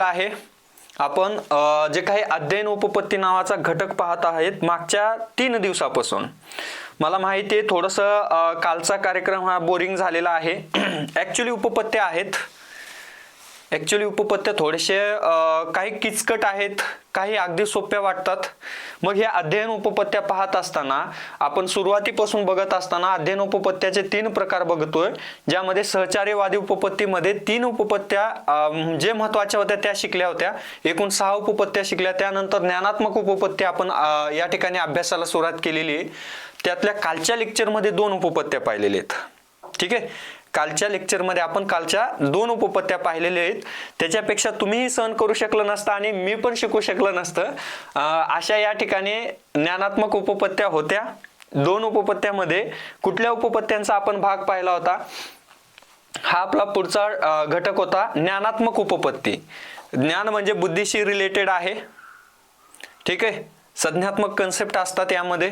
आहे आपण जे काही अध्ययन उपपत्ती नावाचा घटक पाहत आहेत मागच्या 3 दिवसापासून. मला माहिती आहे थोडंसं कालचा कार्यक्रम हा बोरिंग झालेला आहे. ॲक्च्युली उपपत्त्या आहेत, उपपत्त्या थोडेसे काही किचकट आहेत, काही अगदी सोप्या वाटतात. मग हे अध्ययन उपपत्त्या पाहत असताना आपण सुरुवातीपासून बघत असताना अध्ययन उपपत्त्याचे 3 प्रकार बघतोय, ज्यामध्ये सहचार्यवादी उपपत्तीमध्ये 3 उपपत्त्या जे महत्त्वाच्या होत्या त्या शिकल्या होत्या. एकूण 6 उपपत्त्या शिकल्या. त्यानंतर ज्ञानात्मक उपपत्त्या आपण या ठिकाणी अभ्यासाला सुरुवात केलेली आहे. त्यातल्या कालच्या लेक्चरमध्ये 2 उपपत्त्या पाहिलेल्या आहेत. ठीक आहे, कालच्या लेक्चरमध्ये आपण कालच्या 2 उपपत्त्या पाहिलेल्या आहेत. त्याच्यापेक्षा तुम्हीही सहन करू शकलं नसतं आणि मी पण शिकू शकलं नसतं. अशा या ठिकाणी ज्ञानात्मक उपपत्त्या होत्या. 2 उपपत्त्यामध्ये कुठल्या उपपत्त्यांचा आपण भाग पाहिला होता? हा आपला पुढचा घटक होता ज्ञानात्मक उपपत्ती. ज्ञान म्हणजे बुद्धीशी रिलेटेड आहे. ठीक आहे, संज्ञात्मक कन्सेप्ट असतात यामध्ये.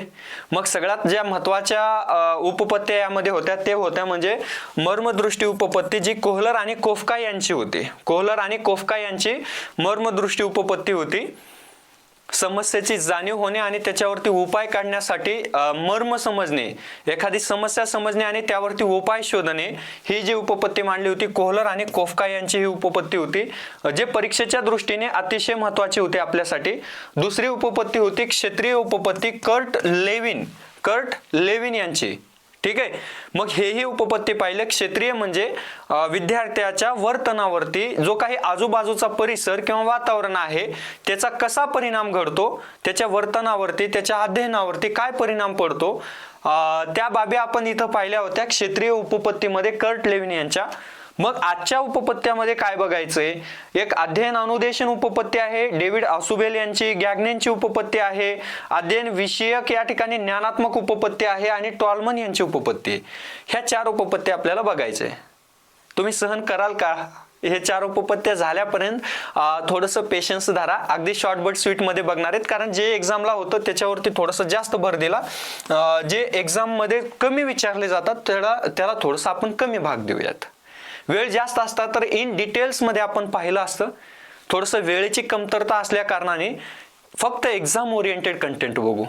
मग सगळ्यात ज्या महत्त्वाच्या उपपत्त्या यामध्ये होत्या ते होत्या म्हणजे मर्मदृष्टी उपपत्ती, जी कोहलर आणि कोफका यांची होती. कोहलर आणि कोफका यांची मर्मदृष्टी उपपत्ती होती. समस्येची जाणीव होणे आणि त्याच्यावरती उपाय काढण्यासाठी मर्म समजणे, एखादी समस्या समजणे आणि त्यावरती उपाय शोधणे, ही जी उपपत्ती मांडली होती कोहलर आणि कोफका यांची ही उपपत्ती होती, जे परीक्षेच्या दृष्टीने अतिशय महत्त्वाची होती आपल्यासाठी. दुसरी उपपत्ती होती क्षेत्रीय उपपत्ती, कर्ट लेविन यांची. ठीक आहे, मग हेही उपपत्ती पाहिलं. क्षेत्रीय म्हणजे विद्यार्थ्याच्या वर्तनावरती जो काही आजूबाजूचा परिसर किंवा वातावरण आहे त्याचा कसा परिणाम घडतो, त्याच्या वर्तनावरती, त्याच्या अध्ययनावरती काय परिणाम पडतो, त्या बाबी आपण इथं पाहिल्या होत्या क्षेत्रीय उपपत्तीमध्ये कर्ट लेविन यांच्या. मग आजच्या उपपत्त्यामध्ये काय बघायचंय? एक अध्ययन अनुदेशन उपपत्ती आहे, डेव्हिड आसुबेल यांची. गॅग्नेनची उपपत्ती आहे. अध्ययन विषयक या ठिकाणी ज्ञानात्मक उपपत्ती आहे आणि टॉलमन यांची उपपत्ती. ह्या 4 उपपत्त्या आपल्याला बघायचे. तुम्ही सहन कराल का? हे 4 उपपत्त्या झाल्यापर्यंत थोडंसं पेशन्स धरा. अगदी शॉर्ट बट स्वीट मध्ये बघणार आहेत, कारण जे एक्झामला होतं त्याच्यावरती थोडंसं जास्त भर दिला. जे एक्झाम मध्ये कमी विचारले जातात त्याला थोडंसं आपण कमी भाग देऊयात. वेळ जास्त असता तर इन डिटेल्स मध्ये आपण पाहिलं असतं. थोडंसं वेळेची कमतरता असल्या कारणाने फक्त एक्झाम ओरिएंटेड कंटेंट बघू,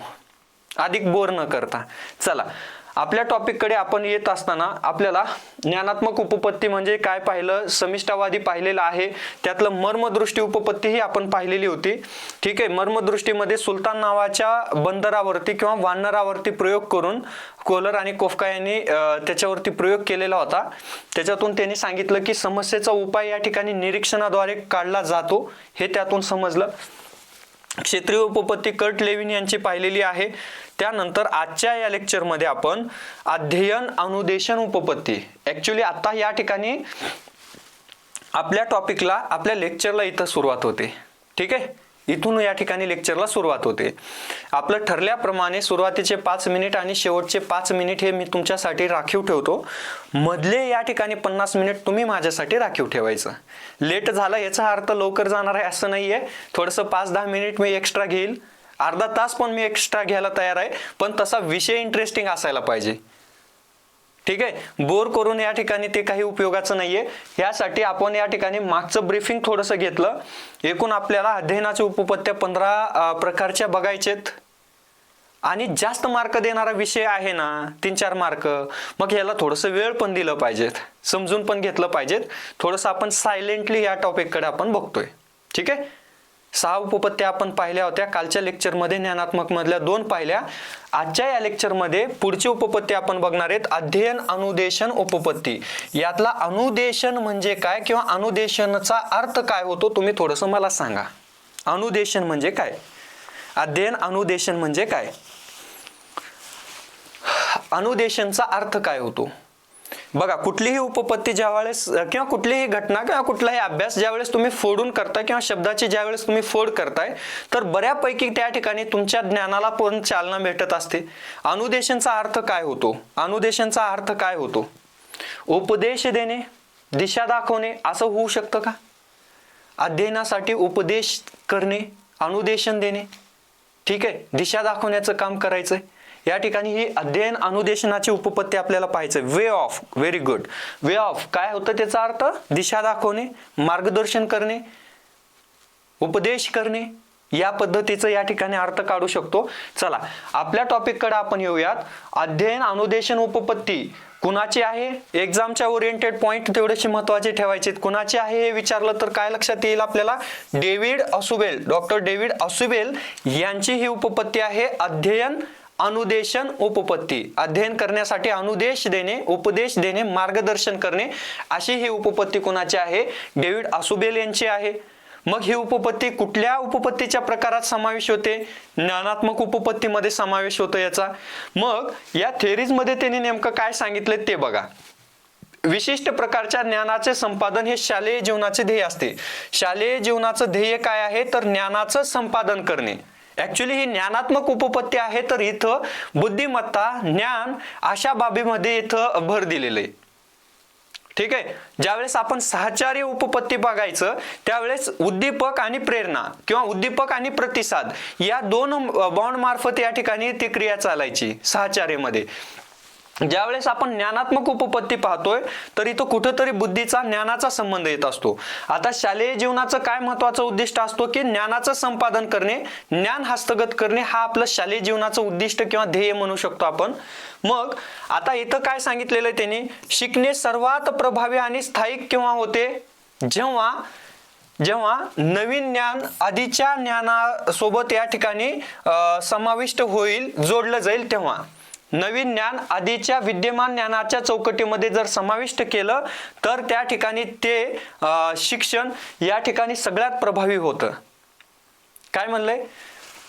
अधिक बोर न करता. चला आपल्या टॉपिककडे आपण येत असताना आपल्याला ज्ञानात्मक उपपत्ती म्हणजे काय पाहिलं, समिष्टावादी पाहिलेलं आहे. त्यातलं मर्मदृष्टी उपपत्ती ही आपण पाहिलेली होती. ठीक आहे, मर्मदृष्टीमध्ये सुलतान नावाच्या बंदरावरती किंवा वानरावरती प्रयोग करून कोहलर आणि कोफका यांनी त्याच्यावरती प्रयोग केलेला होता. त्याच्यातून त्यांनी सांगितलं की समस्येचा उपाय या ठिकाणी निरीक्षणाद्वारे काढला जातो, हे त्यातून समजलं. क्षेत्रीय उपपत्ती कर्ट लेविन यांची पाहिलेली आहे. त्यानंतर आजच्या या लेक्चरमध्ये आपण अध्ययन अनुदेशन उपपत्ती. ऍक्च्युली आता या ठिकाणी आपल्या टॉपिकला, आपल्या लेक्चरला इथं सुरुवात होते. ठीक आहे, इथून या ठिकाणी लेक्चरला सुरुवात होते. आपलं ठरल्याप्रमाणे सुरुवातीचे 5 मिनिट आणि शेवटचे 5 मिनिट हे मी तुमच्यासाठी राखीव ठेवतो. मधले या ठिकाणी 50 मिनिट तुम्ही माझ्यासाठी राखीव ठेवायचं. लेट झाला याचा अर्थ लवकर जाणार आहे असं नाहीये. थोडंसं 5-10 मिनिट मी एक्स्ट्रा घेईल, अर्धा तास पण मी एक्स्ट्रा घ्यायला तयार आहे, पण तसा विषय इंटरेस्टिंग असायला पाहिजे. ठीक आहे, बोर करून या ठिकाणी ते काही उपयोगाचं नाहीये. यासाठी आपण या ठिकाणी मागचं ब्रीफिंग थोडंसं घेतलं. एकूण आपल्याला अध्ययनाच्या उपपत्त्या 15 प्रकारच्या बघायचेत आणि जास्त मार्क देणारा विषय आहे ना 3-4 मार्क, मग याला थोडंसं वेळ पण दिलं पाहिजेत, समजून पण घेतलं पाहिजेत. थोडंसं आपण सायलेंटली या टॉपिककडे आपण बघतोय. ठीक आहे, 6 उपपत्त्या आपण पाहिल्या होत्या. कालच्या लेक्चरमध्ये ज्ञानात्मक मधल्या 2 पाहिल्या. आजच्या या लेक्चरमध्ये पुढची उपपत्ती आपण बघणार आहेत अध्ययन अनुदेशन उपपत्ती. यातला अनुदेशन म्हणजे काय किंवा अनुदेशनचा अर्थ काय होतो तुम्ही थोडंसं मला सांगा. अनुदेशन म्हणजे काय, अध्ययन अनुदेशन म्हणजे काय, अनुदेशनचा अर्थ काय होतो? बघा, कुठलीही उपपत्ती ज्यावेळेस किंवा कुठलीही घटना किंवा कुठलाही अभ्यास ज्यावेळेस तुम्ही फोडून करताय किंवा शब्दाची ज्यावेळेस तुम्ही फोड करताय तर बऱ्यापैकी त्या ठिकाणी तुमच्या ज्ञानाला पण चालना भेटत असते. अनुदेशनचा अर्थ काय होतो? अनुदेशनचा अर्थ काय होतो? उपदेश देणे, दिशा दाखवणे असं होऊ शकतं का? अध्ययनासाठी उपदेश करणे, अनुदेशन देणे. ठीक आहे, दिशा दाखवण्याचं काम करायचंय. या ठिकाणी ही अध्ययन अनुदेशनाची उपपत्ती आपल्याला पाहायचं. Way of, very good. Way of काय होतं त्याचा अर्थ? दिशा दाखवणे, मार्गदर्शन करणे. उपदेश करणे, या पद्धतीचं या ठिकाणी अर्थ काढू शकतो. चला आपल्या टॉपिककडे आपण येऊयात. अध्ययन, अनुदेशन, उपपत्ती कुणाची आहे? एक्झामच्या ओरिएंटेड पॉइंट तेवढेसे महत्वाचे ठेवायचे. कुणाचे आहे हे विचारलं तर काय लक्षात येईल आपल्याला? डेव्हिड ऑसुबेल, डॉक्टर डेव्हिड ऑसुबेल यांची ही उपपत्ती आहे. अध्ययन, अनुदेशन, उपपत्ती. अध्ययन करण्यासाठी अनुदेश देणे, उपदेश देणे, मार्गदर्शन करणे, अशी ही उपपत्ती कुणाची आहे? डेव्हिड ऑसुबेल यांची आहे. मग ही उपपत्ती कुठल्या उपपत्तीच्या प्रकारात समावेश होते? ज्ञानात्मक उपपत्तीमध्ये समावेश होतो याचा. मग या थेरीज मध्ये त्यांनी नेमकं काय सांगितले ते बघा. विशिष्ट प्रकारच्या ज्ञानाचे संपादन हे शालेय जीवनाचे ध्येय असते. शालेय जीवनाचं ध्येय काय आहे? तर ज्ञानाचं संपादन करणे. ऍक्च्युली ही ज्ञानात्मक उपपत्ती आहे, तर इथं बुद्धिमत्ता, ज्ञान अशा बाबीमध्ये इथं भर दिलेलं आहे. ठीक आहे. ज्यावेळेस आपण साहचर्य उपपत्ती बघायचं त्यावेळेस उद्दीपक आणि प्रेरणा किंवा उद्दीपक आणि प्रतिसाद या दोन बॉन्ड मार्फत या ठिकाणी ती क्रिया चालायची साहचर्यामध्ये. ज्यावेळेस आपण ज्ञानात्मक उपपत्ती पाहतोय तर इथं कुठंतरी बुद्धीचा, ज्ञानाचा संबंध येत असतो. आता शालेय जीवनाचं काय महत्वाचं उद्दिष्ट असतो की ज्ञानाचं संपादन करणे, ज्ञान हस्तगत करणे, हा आपलं शालेय जीवनाचं उद्दिष्ट किंवा ध्येय म्हणू शकतो आपण. मग आता इथं काय सांगितलेलं आहे त्यांनी? शिकणे सर्वात प्रभावी आणि स्थायिक केव्हा होते? जेव्हा नवीन ज्ञान आधीच्या ज्ञानासोबत या ठिकाणी समाविष्ट होईल, जोडलं जाईल तेव्हा. नवीन ज्ञान आधीच्या विद्यमान ज्ञानाच्या चौकटीमध्ये जर समाविष्ट केलं तर त्या ठिकाणी ते शिक्षण या ठिकाणी सगळ्यात प्रभावी होतं. काय म्हणलंय?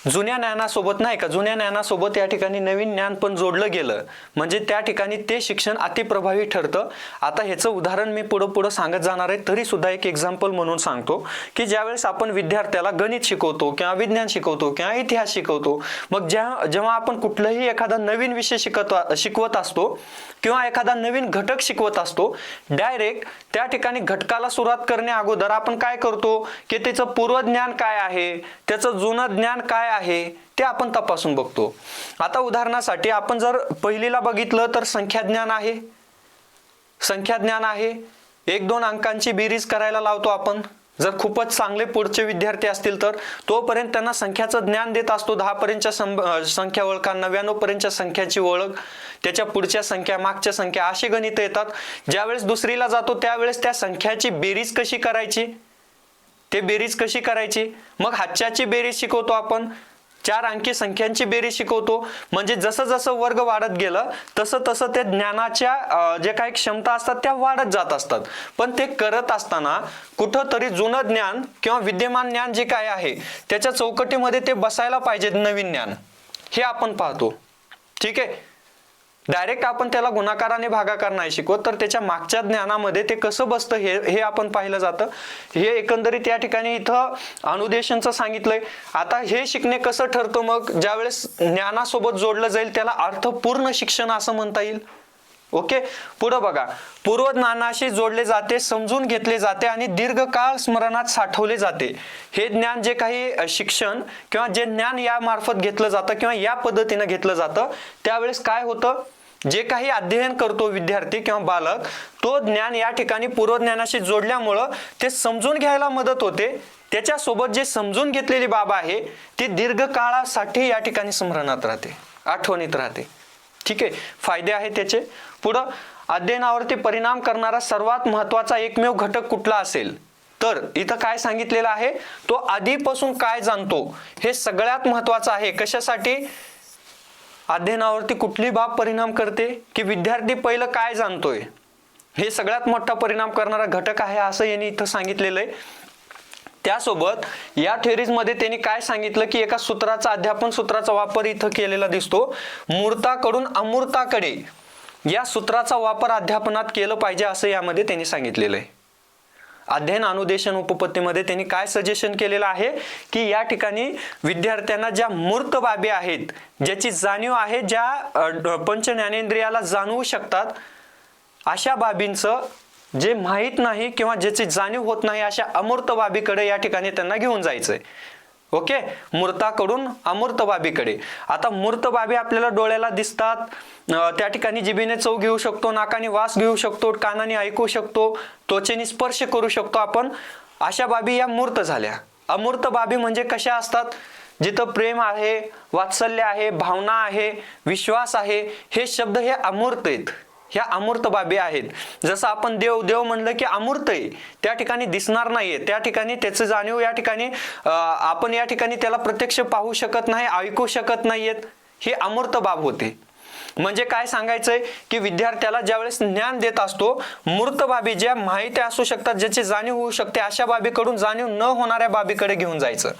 जुन्या ज्ञानासोबत नाही का, जुन्या ज्ञानासोबत या ठिकाणी नवीन ज्ञान पण जोडलं गेलं म्हणजे त्या ठिकाणी ते शिक्षण अतिप्रभावी ठरतं. आता ह्याचं उदाहरण मी पुढं सांगत जाणार आहे, तरी सुद्धा एक एक्झाम्पल म्हणून सांगतो की ज्यावेळेस आपण विद्यार्थ्याला गणित शिकवतो किंवा विज्ञान शिकवतो किंवा इतिहास शिकवतो, मग जेव्हा आपण कुठलाही एखादा नवीन विषय शिकवत असतो किंवा एखादा नवीन घटक शिकवत असतो, डायरेक्ट त्या ठिकाणी घटकाला सुरुवात करण्या अगोदर आपण काय करतो की त्याचं पूर्वज्ञान काय आहे, त्याचं जुनं ज्ञान काय आहे ते आपण तपासून बघतो. आता उदाहरणासाठी आपण जर पहिलीला बघितलं तर संख्याज्ञान आहे. संख्याज्ञान आहे, 1-2 अंकांची बेरीज करायला लावतो आपण. जर खूपच चांगले पुढचे विद्यार्थी असतील तर तोपर्यंत त्यांना संख्याचं ज्ञान देत असतो. 10 पर्यंतच्या संख्या ओळखा, 99 पर्यंतच्या संख्याची ओळख, त्याच्या पुढच्या संख्या, मागच्या संख्या, अशी गणित येतात. ज्यावेळेस दुसरीला जातो त्यावेळेस त्या संख्याची बेरीज कशी करायची, ते बेरीज कशी करायची. मग हातच्याची बेरीज शिकवतो आपण, 4 अंकी संख्यांची बेरीज शिकवतो. म्हणजे जसं जसं वर्ग वाढत गेलं तसं तसं ते ज्ञानाच्या जे काही क्षमता असतात त्या वाढत जात असतात. पण ते करत असताना कुठंतरी जुनं ज्ञान किंवा विद्यमान ज्ञान जे काय आहे त्याच्या चौकटीमध्ये ते बसायला पाहिजे. नवीन ज्ञान हे आपण पाहतो. ठीक आहे. डायरेक्ट आपण त्याला गुणाकाराने भागाकार नाही शिकवत, तर त्याच्या मागच्या ज्ञानामध्ये ते कसं बसतं हे आपण पाहिलं जातं. हे एकंदरीत या ठिकाणी इथं अनुदेशनचं सांगितलंय. आता हे शिकणे कसं ठरतं? मग ज्यावेळेस ज्ञानासोबत जोडलं जाईल त्याला अर्थपूर्ण शिक्षण असं म्हणता येईल. ओके. पुढं बघा. पूर्वज्ञानाशी जोडले जाते, समजून घेतले जाते आणि दीर्घकाळ स्मरणात साठवले जाते. हे ज्ञान जे काही शिक्षण किंवा जे ज्ञान या मार्फत घेतलं जातं किंवा या पद्धतीनं घेतलं जातं त्यावेळेस काय होतं? जे काही अध्ययन करतो विद्यार्थी किंवा बालक, तो ज्ञान या ठिकाणी पूर्वज्ञानाशी जोडल्यामुळं ते समजून घ्यायला मदत होते. त्याच्यासोबत जे समजून घेतलेली बाब आहे ती दीर्घकाळासाठी या ठिकाणी स्मरणात राहते, आठवणीत राहते. ठीक आहे. फायदे आहेत त्याचे. पुढं अध्ययनावरती परिणाम करणारा सर्वात महत्वाचा एकमेव घटक कुठला असेल? तर इथं काय सांगितलेलं आहे? तो आधीपासून काय जाणतो हे सगळ्यात महत्वाचं आहे. कशासाठी? अध्ययनावरती कुठली बाब परिणाम करते की विद्यार्थी पहिलं काय जाणतोय हे सगळ्यात मोठा परिणाम करणारा घटक आहे असं यांनी इथं सांगितलेलं आहे. त्यासोबत या थेरीज मध्ये त्यांनी काय सांगितलं की एका सूत्राचा, अध्यापन सूत्राचा वापर इथं केलेला दिसतो. मूर्ताकडून अमूर्ताकडे या सूत्राचा वापर अध्यापनात केलं पाहिजे असं यामध्ये त्यांनी सांगितलेलं आहे. अध्ययन, अनुदेशन उपपत्तीमध्ये त्यांनी काय सजेशन केलेलं आहे की या ठिकाणी विद्यार्थ्यांना ज्या मूर्त बाबी आहेत, ज्याची जाणीव आहे, ज्या पंच ज्ञानेंद्रियाला जाणवू शकतात, अशा बाबींचं जे माहीत नाही किंवा ज्याची जाणीव होत नाही अशा अमूर्त बाबीकडे या ठिकाणी त्यांना घेऊन जायचंय. ओके. मूर्ताकडून अमूर्त बाबीकडे. आता मूर्त बाबी आपल्याला डोळ्याला दिसतात, त्या ठिकाणी जिभेने चव घेऊ शकतो, नाकाने वास घेऊ शकतो, कानाने ऐकू शकतो, त्वचेने स्पर्श करू शकतो आपण. अशा बाबी या मूर्त झाल्या. अमूर्त बाबी म्हणजे कशा असतात? जिथं प्रेम आहे, वात्सल्य आहे, भावना आहे, विश्वास आहे, हे शब्द हे अमूर्त आहेत. ह्या अमूर्त बाबी आहेत. जसं आपण देव देव म्हणलं की अमूर्त आहे, त्या ठिकाणी दिसणार नाहीये, त्या ठिकाणी त्याचं जाणीव या ठिकाणी आपण या ठिकाणी त्याला प्रत्यक्ष पाहू शकत नाही, ऐकू शकत नाहीयेत, ही अमूर्त बाब होते. म्हणजे काय सांगायचंय की विद्यार्थ्याला ज्यावेळेस ज्ञान देत असतो, मूर्त बाबी ज्या माहिती असू शकतात, ज्याची जाणीव होऊ शकते, अशा बाबीकडून जाणीव न होणाऱ्या बाबीकडे घेऊन जायचं.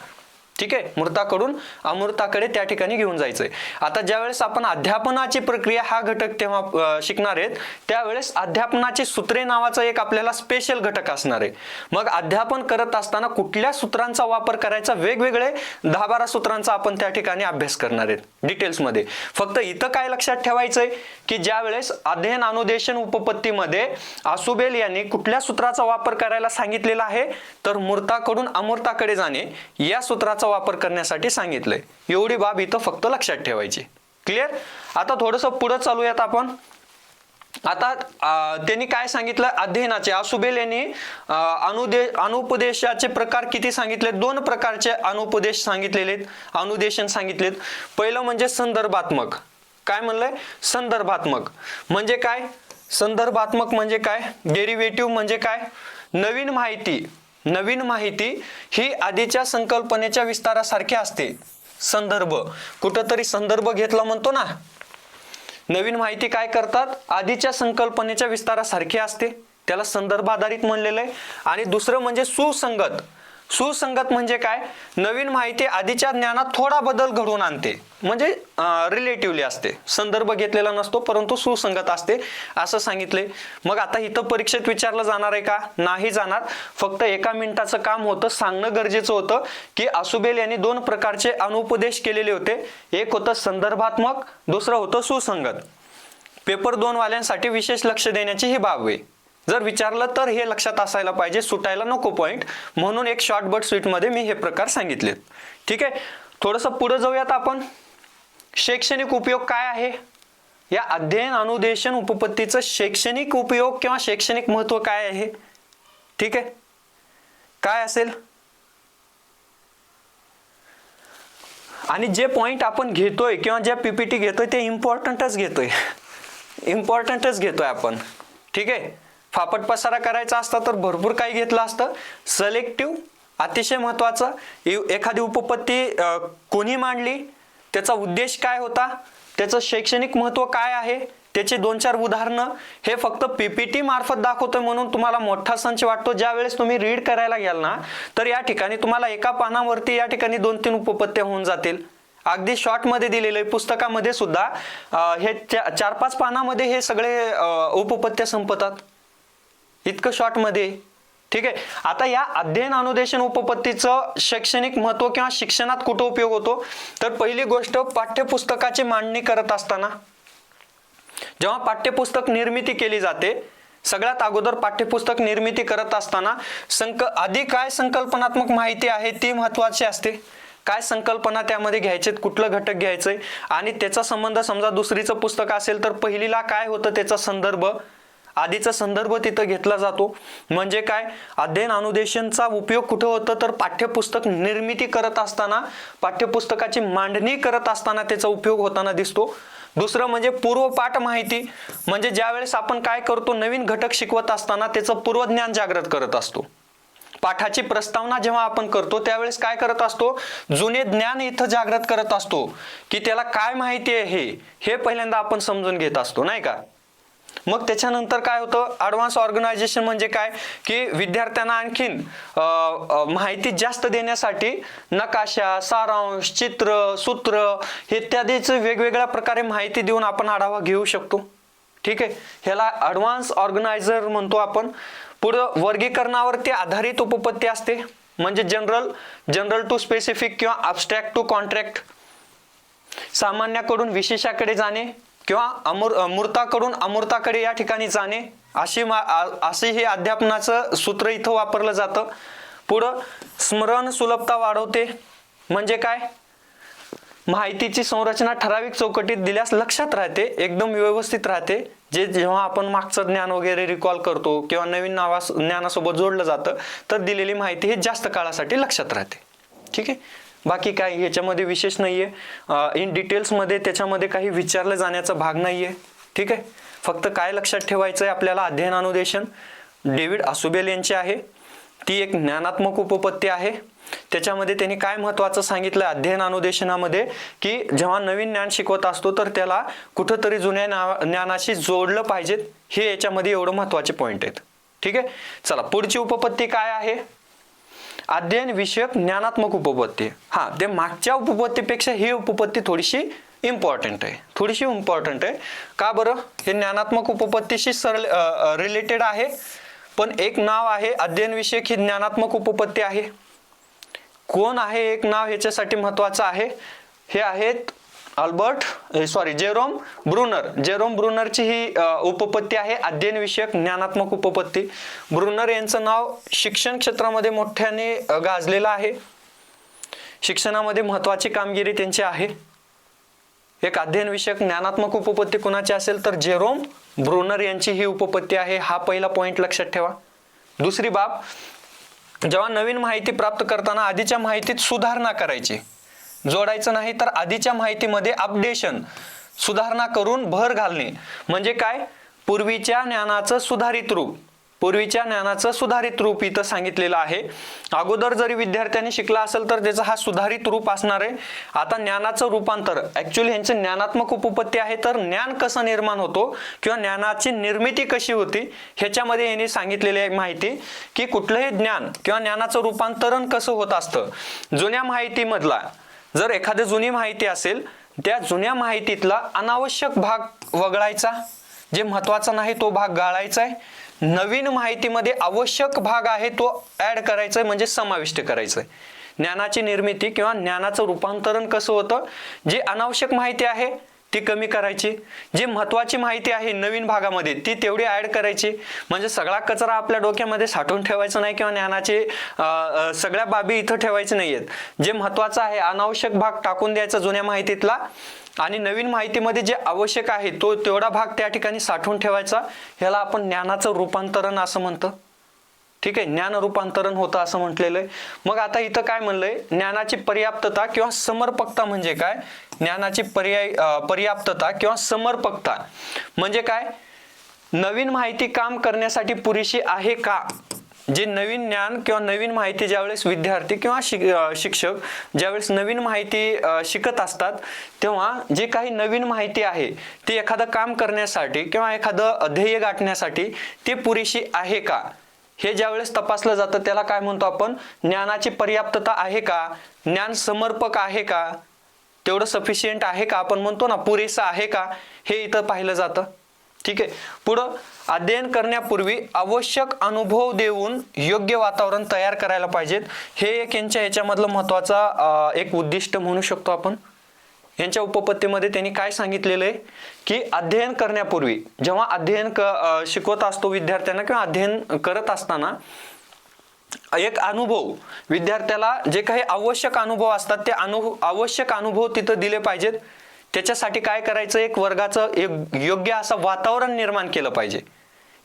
ठीक आहे, मूर्ताकडून अमूर्ताकडे त्या ठिकाणी घेऊन जायचंय. आता ज्यावेळेस आपण अध्यापनाची प्रक्रिया हा घटक तेव्हा शिकणार आहेत, त्यावेळेस अध्यापनाची सूत्रे नावाचा एक आपल्याला स्पेशल घटक असणार आहे. मग अध्यापन करत असताना कुठल्या सूत्रांचा वापर करायचा, वेगवेगळे 10-12 सूत्रांचा आपण त्या ठिकाणी अभ्यास करणार आहेत डिटेल्समध्ये. फक्त इथं काय लक्षात ठेवायचंय की ज्यावेळेस अध्ययन अनुदेशन उपपत्तीमध्ये आसुबेल यांनी कुठल्या सूत्राचा वापर करायला सांगितलेला आहे, तर मूर्ताकडून अमूर्ताकडे जाणे या सूत्राचा वापर करण्यासाठी सांगितलंय. एवढी बाब इथं फक्त लक्षात ठेवायची. क्लिअर? आता थोडंसं पुढे चालूयात आपण. आता त्यांनी काय सांगितलं, अध्ययनाचे आसुबेल यांनी अनुपदेशाचे प्रकार किती सांगितले? 2 प्रकारचे अनुपदेश सांगितलेले आहेत, अनुदेशन सांगितलेत. पहिलं म्हणजे संदर्भात्मक. काय म्हणलंय? संदर्भात्मक म्हणजे काय? संदर्भात्मक म्हणजे काय? डेरिव्हेटिव्ह म्हणजे काय? नवीन माहिती ही आधीच्या संकल्पनेच्या विस्तारासारखी असते. संदर्भ, कुठंतरी संदर्भ घेतला म्हणतो ना, नवीन माहिती काय करतात? आधीच्या संकल्पनेच्या विस्तारासारखी असते, त्याला संदर्भ आधारित म्हणलेलं आहे. आणि दुसरं म्हणजे सुसंगत. सुसंगत म्हणजे काय? नवीन माहिती आधीच्या ज्ञानात थोडा बदल घडवून आणते, म्हणजे रिलेटिव्हली असते, संदर्भ घेतलेला नसतो परंतु सुसंगत असते, असं सांगितले. मग आता इथं परीक्षेत विचारलं जाणार आहे का? नाही जाणार. फक्त 1 मिनिटाचं काम होतं, सांगणं गरजेचं होतं की आसुबेल यांनी 2 प्रकारचे अनुपदेश केलेले होते. एक होतं संदर्भात्मक, दुसरं होतं सुसंगत. पेपर 2 वाल्यांसाठी विशेष लक्ष देण्याची ही बाब आहे. जर विचारलं तर हे लक्षात असायला पाहिजे, सुटायला नको पॉइंट, म्हणून एक शॉर्ट बट स्वीट मध्ये मी हे प्रकार सांगितलेत. ठीक आहे, थोडंसं पुढे जाऊयात आपण. शैक्षणिक उपयोग काय आहे? या अध्ययन अनुदेशन उपपत्तीचं शैक्षणिक उपयोग किंवा शैक्षणिक महत्व काय आहे? ठीक आहे, काय असेल? आणि जे पॉइंट आपण घेतोय किंवा ज्या पीपीटी घेतोय ते इम्पॉर्टंटच घेतोय आपण. ठीक आहे, फापट पसारा करायचा असता तर भरपूर काही घेतलं असतं. सिलेक्टिव्ह अतिशय महत्वाचं. एखादी उपपत्ती कोणी मांडली, त्याचा उद्देश काय होता, त्याचं शैक्षणिक महत्व काय आहे, त्याचे 2-4 उदाहरणं, हे फक्त पीपीटी मार्फत दाखवतोय म्हणून तुम्हाला मोठा संच वाटतो. ज्या वेळेस तुम्ही रीड करायला गेल ना, तर या ठिकाणी तुम्हाला एका पानावरती या ठिकाणी 2-3 उपपत्त्या होऊन जातील. अगदी शॉर्ट मध्ये दिलेलं आहे, पुस्तकामध्ये सुद्धा हे 4-5 पानामध्ये हे सगळे उपपत्त्या संपतात, इतकं शॉर्ट मध्ये. ठीक आहे, आता या अध्ययन अनुदेशन उपपत्तीचं शैक्षणिक महत्व किंवा शिक्षणात कुठं उपयोग होतो, तर पहिली गोष्ट पाठ्यपुस्तकाची मांडणी करत असताना, जेव्हा पाठ्यपुस्तक निर्मिती केली जाते, सगळ्यात अगोदर पाठ्यपुस्तक निर्मिती करत असताना आधी काय संकल्पनात्मक माहिती आहे ती महत्वाची असते. काय संकल्पना त्यामध्ये घ्यायचे, कुठलं घटक घ्यायचंय, आणि त्याचा संबंध, समजा दुसरीचं पुस्तक असेल तर पहिलीला काय होतं त्याचा संदर्भ, आधीचा संदर्भ तिथं घेतला जातो. म्हणजे काय, अध्ययन अनुदेशनचा उपयोग कुठे होतं, तर पाठ्यपुस्तक निर्मिती करत असताना, पाठ्यपुस्तकाची मांडणी करत असताना त्याचा उपयोग होताना दिसतो. दुसरं म्हणजे पूर्वपाठ माहिती, म्हणजे ज्यावेळेस आपण काय करतो, नवीन घटक शिकवत असताना त्याचं पूर्वज्ञान जागृत करत असतो. पाठाची प्रस्तावना जेव्हा आपण करतो त्यावेळेस काय करत असतो, जुने ज्ञान इथं जागृत करत असतो की त्याला काय माहिती आहे हे पहिल्यांदा आपण समजून घेत असतो, नाही का. मग त्याच्यानंतर काय होतं, ॲडव्हान्स ऑर्गनायझेशन म्हणजे काय की विद्यार्थ्यांना आणखीन माहिती जास्त देण्यासाठी नकाशा, सारांश, चित्र, सूत्र इत्यादीच वेगवेगळ्या प्रकारे माहिती देऊन आपण आढावा घेऊ शकतो. ठीक आहे, ह्याला ॲडव्हान्स ऑर्गनायझर म्हणतो आपण. पुढं वर्गीकरणावरती आधारित उपपत्ती असते, म्हणजे जनरल टू स्पेसिफिक किंवा अब्स्ट्रॅक्ट टू कॉन्ट्रॅक्ट. सामान्याकडून विशेषाकडे जाणे किंवा मूर्ताकडून अमूर्ताकडे या ठिकाणी जाणे, असे हे अध्यापनाचं सूत्र इथं वापरलं जातं. पुढं स्मरण सुलभता वाढवते, म्हणजे काय, माहितीची संरचना ठराविक चौकटीत दिल्यास लक्षात राहते, एकदम व्यवस्थित राहते. जे जेव्हा आपण मागचं ज्ञान वगैरे रिकॉल करतो किंवा नवीन ज्ञानासोबत जोडलं जातं तर दिलेली माहिती हे जास्त काळासाठी लक्षात राहते. ठीक आहे, बाकी काय ह्याच्यामध्ये विशेष नाहीये. इन डिटेल्समध्ये त्याच्यामध्ये काही विचारलं जाण्याचा भाग नाहीये. ठीक आहे, फक्त काय लक्षात ठेवायचं आहे आपल्याला, अध्ययन अनुदेशन डेव्हिड असुबेल यांची आहे. ती एक ज्ञानात्मक उपपत्ती आहे. त्याच्यामध्ये त्यांनी काय महत्वाचं सांगितलं अध्ययन अनुदेशनामध्ये, की जेव्हा नवीन ज्ञान शिकवत असतो तर त्याला कुठंतरी जुन्या ज्ञानाशी जोडलं पाहिजे. हे याच्यामध्ये एवढं महत्वाचे पॉइंट आहेत. ठीक आहे, चला पुढची उपपत्ती काय आहे, अध्ययन विषयक ज्ञानात्मक उपपत्ती. हा, ते मागच्या उपपत्तीपेक्षा ही उपपत्ती थोडीशी इम्पॉर्टंट आहे. का बरं, हे ज्ञानात्मक उपपत्तीशी रिलेटेड आहे, पण एक नाव आहे अध्ययन विषयक ही ज्ञानात्मक उपपत्ती आहे. कोण आहे एक नाव ह्याच्यासाठी महत्वाचं आहे, हे आहेत जेरोम ब्रुनरची ही उपपत्ती आहे अध्ययन विषयक ज्ञानात्मक उपपत्ती. ब्रुनर यांचं नाव शिक्षण क्षेत्रामध्ये मोठ्याने गाजलेलं आहे. शिक्षणामध्ये महत्वाची कामगिरी त्यांची आहे. एक अध्ययन विषयक ज्ञानात्मक उपपत्ती कुणाची असेल तर जेरोम ब्रुनर यांची ही उपपत्ती आहे. हा पहिला पॉइंट लक्षात ठेवा. दुसरी बाब, जेव्हा नवीन माहिती प्राप्त करताना आधीच्या माहितीत सुधारणा करायची, जोडायचं नाही तर आधीच्या माहितीमध्ये अपडेशन सुधारणा करून भर घालणे. म्हणजे काय, पूर्वीच्या ज्ञानाचं सुधारित रूप इथं सांगितलेलं आहे. अगोदर जरी विद्यार्थ्यांनी शिकला असेल तर त्याचा हा सुधारित रूप असणार आहे. आता ज्ञानाचं रूपांतर, ऍक्च्युअली ह्यांची ज्ञानात्मक उपपत्ती आहे, तर ज्ञान कसं निर्माण होतो किंवा ज्ञानाची निर्मिती कशी होती ह्याच्यामध्ये यांनी सांगितलेली आहे माहिती, की कुठलंही ज्ञान किंवा ज्ञानाचं रूपांतरण कसं होत असतं. जुन्या माहितीमधला जर एखादी जुनी माहिती असेल, त्या जुन्या माहितीतला अनावश्यक भाग वगळायचा, जे महत्वाचा नाही तो भाग गाळायचा आहे. नवीन माहितीमध्ये आवश्यक भाग आहे तो ऍड करायचा आहे, म्हणजे समाविष्ट करायचं आहे. ज्ञानाची निर्मिती किंवा ज्ञानाचं रूपांतरण कसं होतं, जे अनावश्यक माहिती आहे ती कमी करायची, जी महत्वाची माहिती आहे नवीन भागामध्ये ती तेवढी ऍड करायची. म्हणजे सगळा कचरा आपल्या डोक्यामध्ये साठवून ठेवायचा नाही किंवा ज्ञानाचे सगळ्या बाबी इथं ठेवायचे नाहीयेत. जे महत्वाचं आहे अनावश्यक भाग टाकून द्यायचा जुन्या माहितीतला, आणि नवीन माहितीमध्ये जे आवश्यक आहे तो तेवढा भाग त्या ठिकाणी साठवून ठेवायचा. ह्याला आपण ज्ञानाचं रूपांतरण असं म्हणतो. ठीक आहे, ज्ञान रूपांतरण होतं असं म्हटलेलं आहे. मग आता इथं काय म्हणलंय, ज्ञानाची पर्याप्तता किंवा समर्पकता म्हणजे काय, ज्ञानाची पर्याप्तता किंवा समर्पकता म्हणजे काय, नवीन माहिती काम करण्यासाठी पुरेशी आहे का. जे नवीन ज्ञान किंवा नवीन माहिती ज्यावेळेस विद्यार्थी किंवा शिक्षक ज्यावेळेस नवीन माहिती शिकत असतात, तेव्हा जे काही नवीन माहिती आहे ती एखादं काम करण्यासाठी किंवा एखादं ध्येय गाठण्यासाठी ती पुरेशी आहे का, हे ज्यावेळेस तपासलं जातं त्याला काय म्हणतो आपण, ज्ञानाची पर्याप्तता आहे का, ज्ञान समर्पक आहे का, तेवढं सफिशियंट आहे का, आपण म्हणतो ना पुरेसं आहे का, हे इथं पाहिलं जातं. ठीक आहे, पुढं अध्ययन करण्यापूर्वी आवश्यक अनुभव देऊन योग्य वातावरण तयार करायला पाहिजेत. हे एक यांच्या ह्याच्यामधलं महत्वाचा एक उद्दिष्ट म्हणू शकतो आपण. यांच्या उपपत्तीमध्ये त्यांनी काय सांगितलेलं आहे, की अध्ययन करण्यापूर्वी जेव्हा अध्ययन शिकवत असतो विद्यार्थ्यांना किंवा अध्ययन करत असताना एक अनुभव, विद्यार्थ्याला जे काही आवश्यक अनुभव असतात ते आवश्यक अनुभव तिथं दिले पाहिजेत. त्याच्यासाठी काय करायचं, एक वर्गाचं एक योग्य असं वातावरण निर्माण केलं पाहिजे,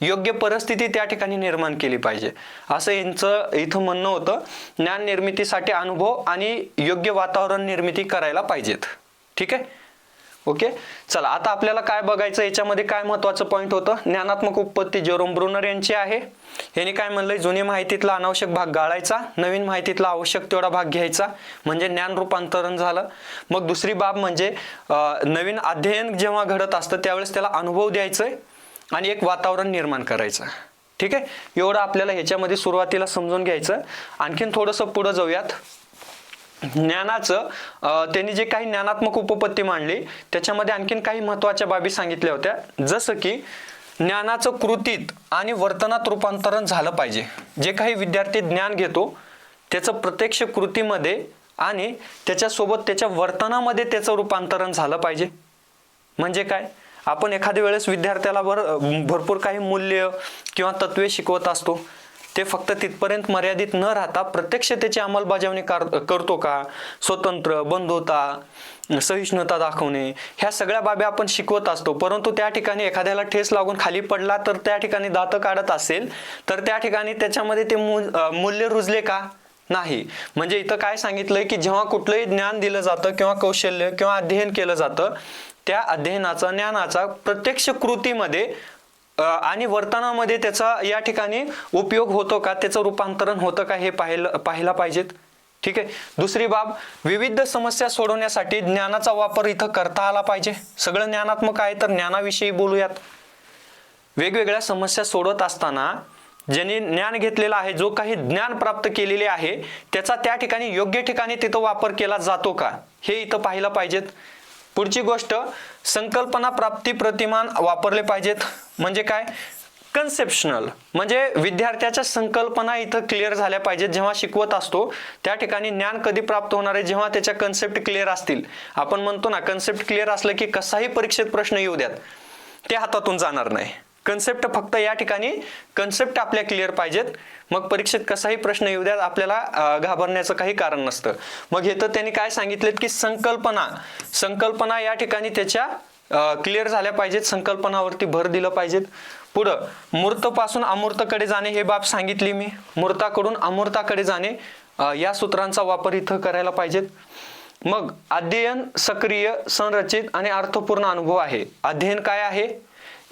योग्य परिस्थिती त्या ठिकाणी निर्माण केली पाहिजे, असं यांचं इथं म्हणणं होतं. ज्ञान निर्मितीसाठी अनुभव आणि योग्य वातावरण निर्मिती करायला पाहिजेत. ठीक आहे, ओके. चला आता आपल्याला काय बघायचं, याच्यामध्ये काय महत्वाचं पॉईंट होतं, ज्ञानात्मक उपपत्ती जेरोम ब्रुनर यांची आहे. यांनी काय म्हणलंय, जुन्या माहितीतला अनावश्यक भाग गाळायचा, नवीन माहितीतला आवश्यक तेवढा भाग घ्यायचा, म्हणजे ज्ञान रूपांतरण झालं. मग दुसरी बाब म्हणजे नवीन अध्ययन जेव्हा घडत असतं त्यावेळेस त्याला अनुभव द्यायचंय आणि एक वातावरण निर्माण करायचं. ठीक आहे, एवढं आपल्याला ह्याच्यामध्ये सुरुवातीला समजून घ्यायचं. आणखीन थोडंसं पुढे जाऊयात. ज्ञानाचं त्यांनी जे काही ज्ञानात्मक उपपत्ती मांडली त्याच्यामध्ये आणखीन काही महत्वाच्या बाबी सांगितल्या होत्या, जसं की ज्ञानाचं कृतीत आणि वर्तनात रूपांतरण झालं पाहिजे. जे काही विद्यार्थी ज्ञान घेतो त्याचं प्रत्यक्ष कृतीमध्ये आणि त्याच्यासोबत त्याच्या वर्तनामध्ये त्याचं रूपांतरण झालं पाहिजे. म्हणजे काय, आपण एखाद्या वेळेस विद्यार्थ्याला भरपूर काही मूल्य किंवा तत्वे शिकवत असतो, ते फक्त तिथपर्यंत मर्यादित न राहता प्रत्यक्ष त्याची अंमलबजावणी करतो का, स्वतंत्र, बंधुता, सहिष्णुता दाखवणे, ह्या सगळ्या बाबी आपण शिकवत असतो. परंतु त्या ठिकाणी एखाद्याला ठेस लागून खाली पडला तर त्या ठिकाणी दात काढत असेल तर त्या ठिकाणी त्याच्यामध्ये ते मूल्य रुजले का, नाही. म्हणजे इथं काय सांगितलंय की जेव्हा कुठलंही ज्ञान दिलं जातं किंवा कौशल्य किंवा अध्ययन केलं जातं, त्या अध्ययनाचा, ज्ञानाचा प्रत्यक्ष कृतीमध्ये आणि वर्तनामध्ये त्याचा या ठिकाणी उपयोग होतो का, त्याचं रूपांतरण होतं का, हे पाहायला पाहिजेत. ठीक आहे. दुसरी बाब, विविध समस्या सोडवण्यासाठी ज्ञानाचा वापर इथं करता आला पाहिजे. सगळं ज्ञानात्मक आहे तर ज्ञानाविषयी बोलूयात. वेगवेगळ्या समस्या सोडवत असताना ज्यांनी ज्ञान घेतलेलं आहे, जो काही ज्ञान प्राप्त केलेले आहे, त्याचा त्या ठिकाणी योग्य ठिकाणी तिथं वापर केला जातो का, हे इथं पाहायला पाहिजेत. पुढची गोष्ट, संकल्पना प्राप्ती प्रतिमान वापरले पाहिजेत. म्हणजे काय, कन्सेप्शनल, म्हणजे विद्यार्थ्याच्या संकल्पना इथं क्लिअर झाल्या पाहिजेत. जेव्हा शिकवत असतो त्या ठिकाणी ज्ञान कधी प्राप्त होणार आहे, जेव्हा त्याच्या कन्सेप्ट क्लिअर असतील. आपण म्हणतो ना, कन्सेप्ट क्लिअर असलं की कसाही परीक्षेत प्रश्न येऊ द्यात, ते हातातून जाणार नाही. कन्सेप्ट फक्त या ठिकाणी कन्सेप्ट आपल्या क्लिअर पाहिजेत, मग परीक्षेत कसाही प्रश्न येऊ द्यात, आपल्याला घाबरण्याचं काही कारण नसतं. मग हे तर त्यांनी काय सांगितलेत की संकल्पना या ठिकाणी त्याच्या क्लिअर झाल्या पाहिजेत, संकल्पनावरती भर दिलं पाहिजेत. पुढं, मूर्तपासून अमूर्तकडे जाणे, हे बाब सांगितली मी. मूर्ताकडून अमूर्ताकडे जाणे, या सूत्रांचा वापर इथं करायला पाहिजेत. मग अध्ययन सक्रिय, संरचित आणि अर्थपूर्ण अनुभव आहे. अध्ययन काय आहे,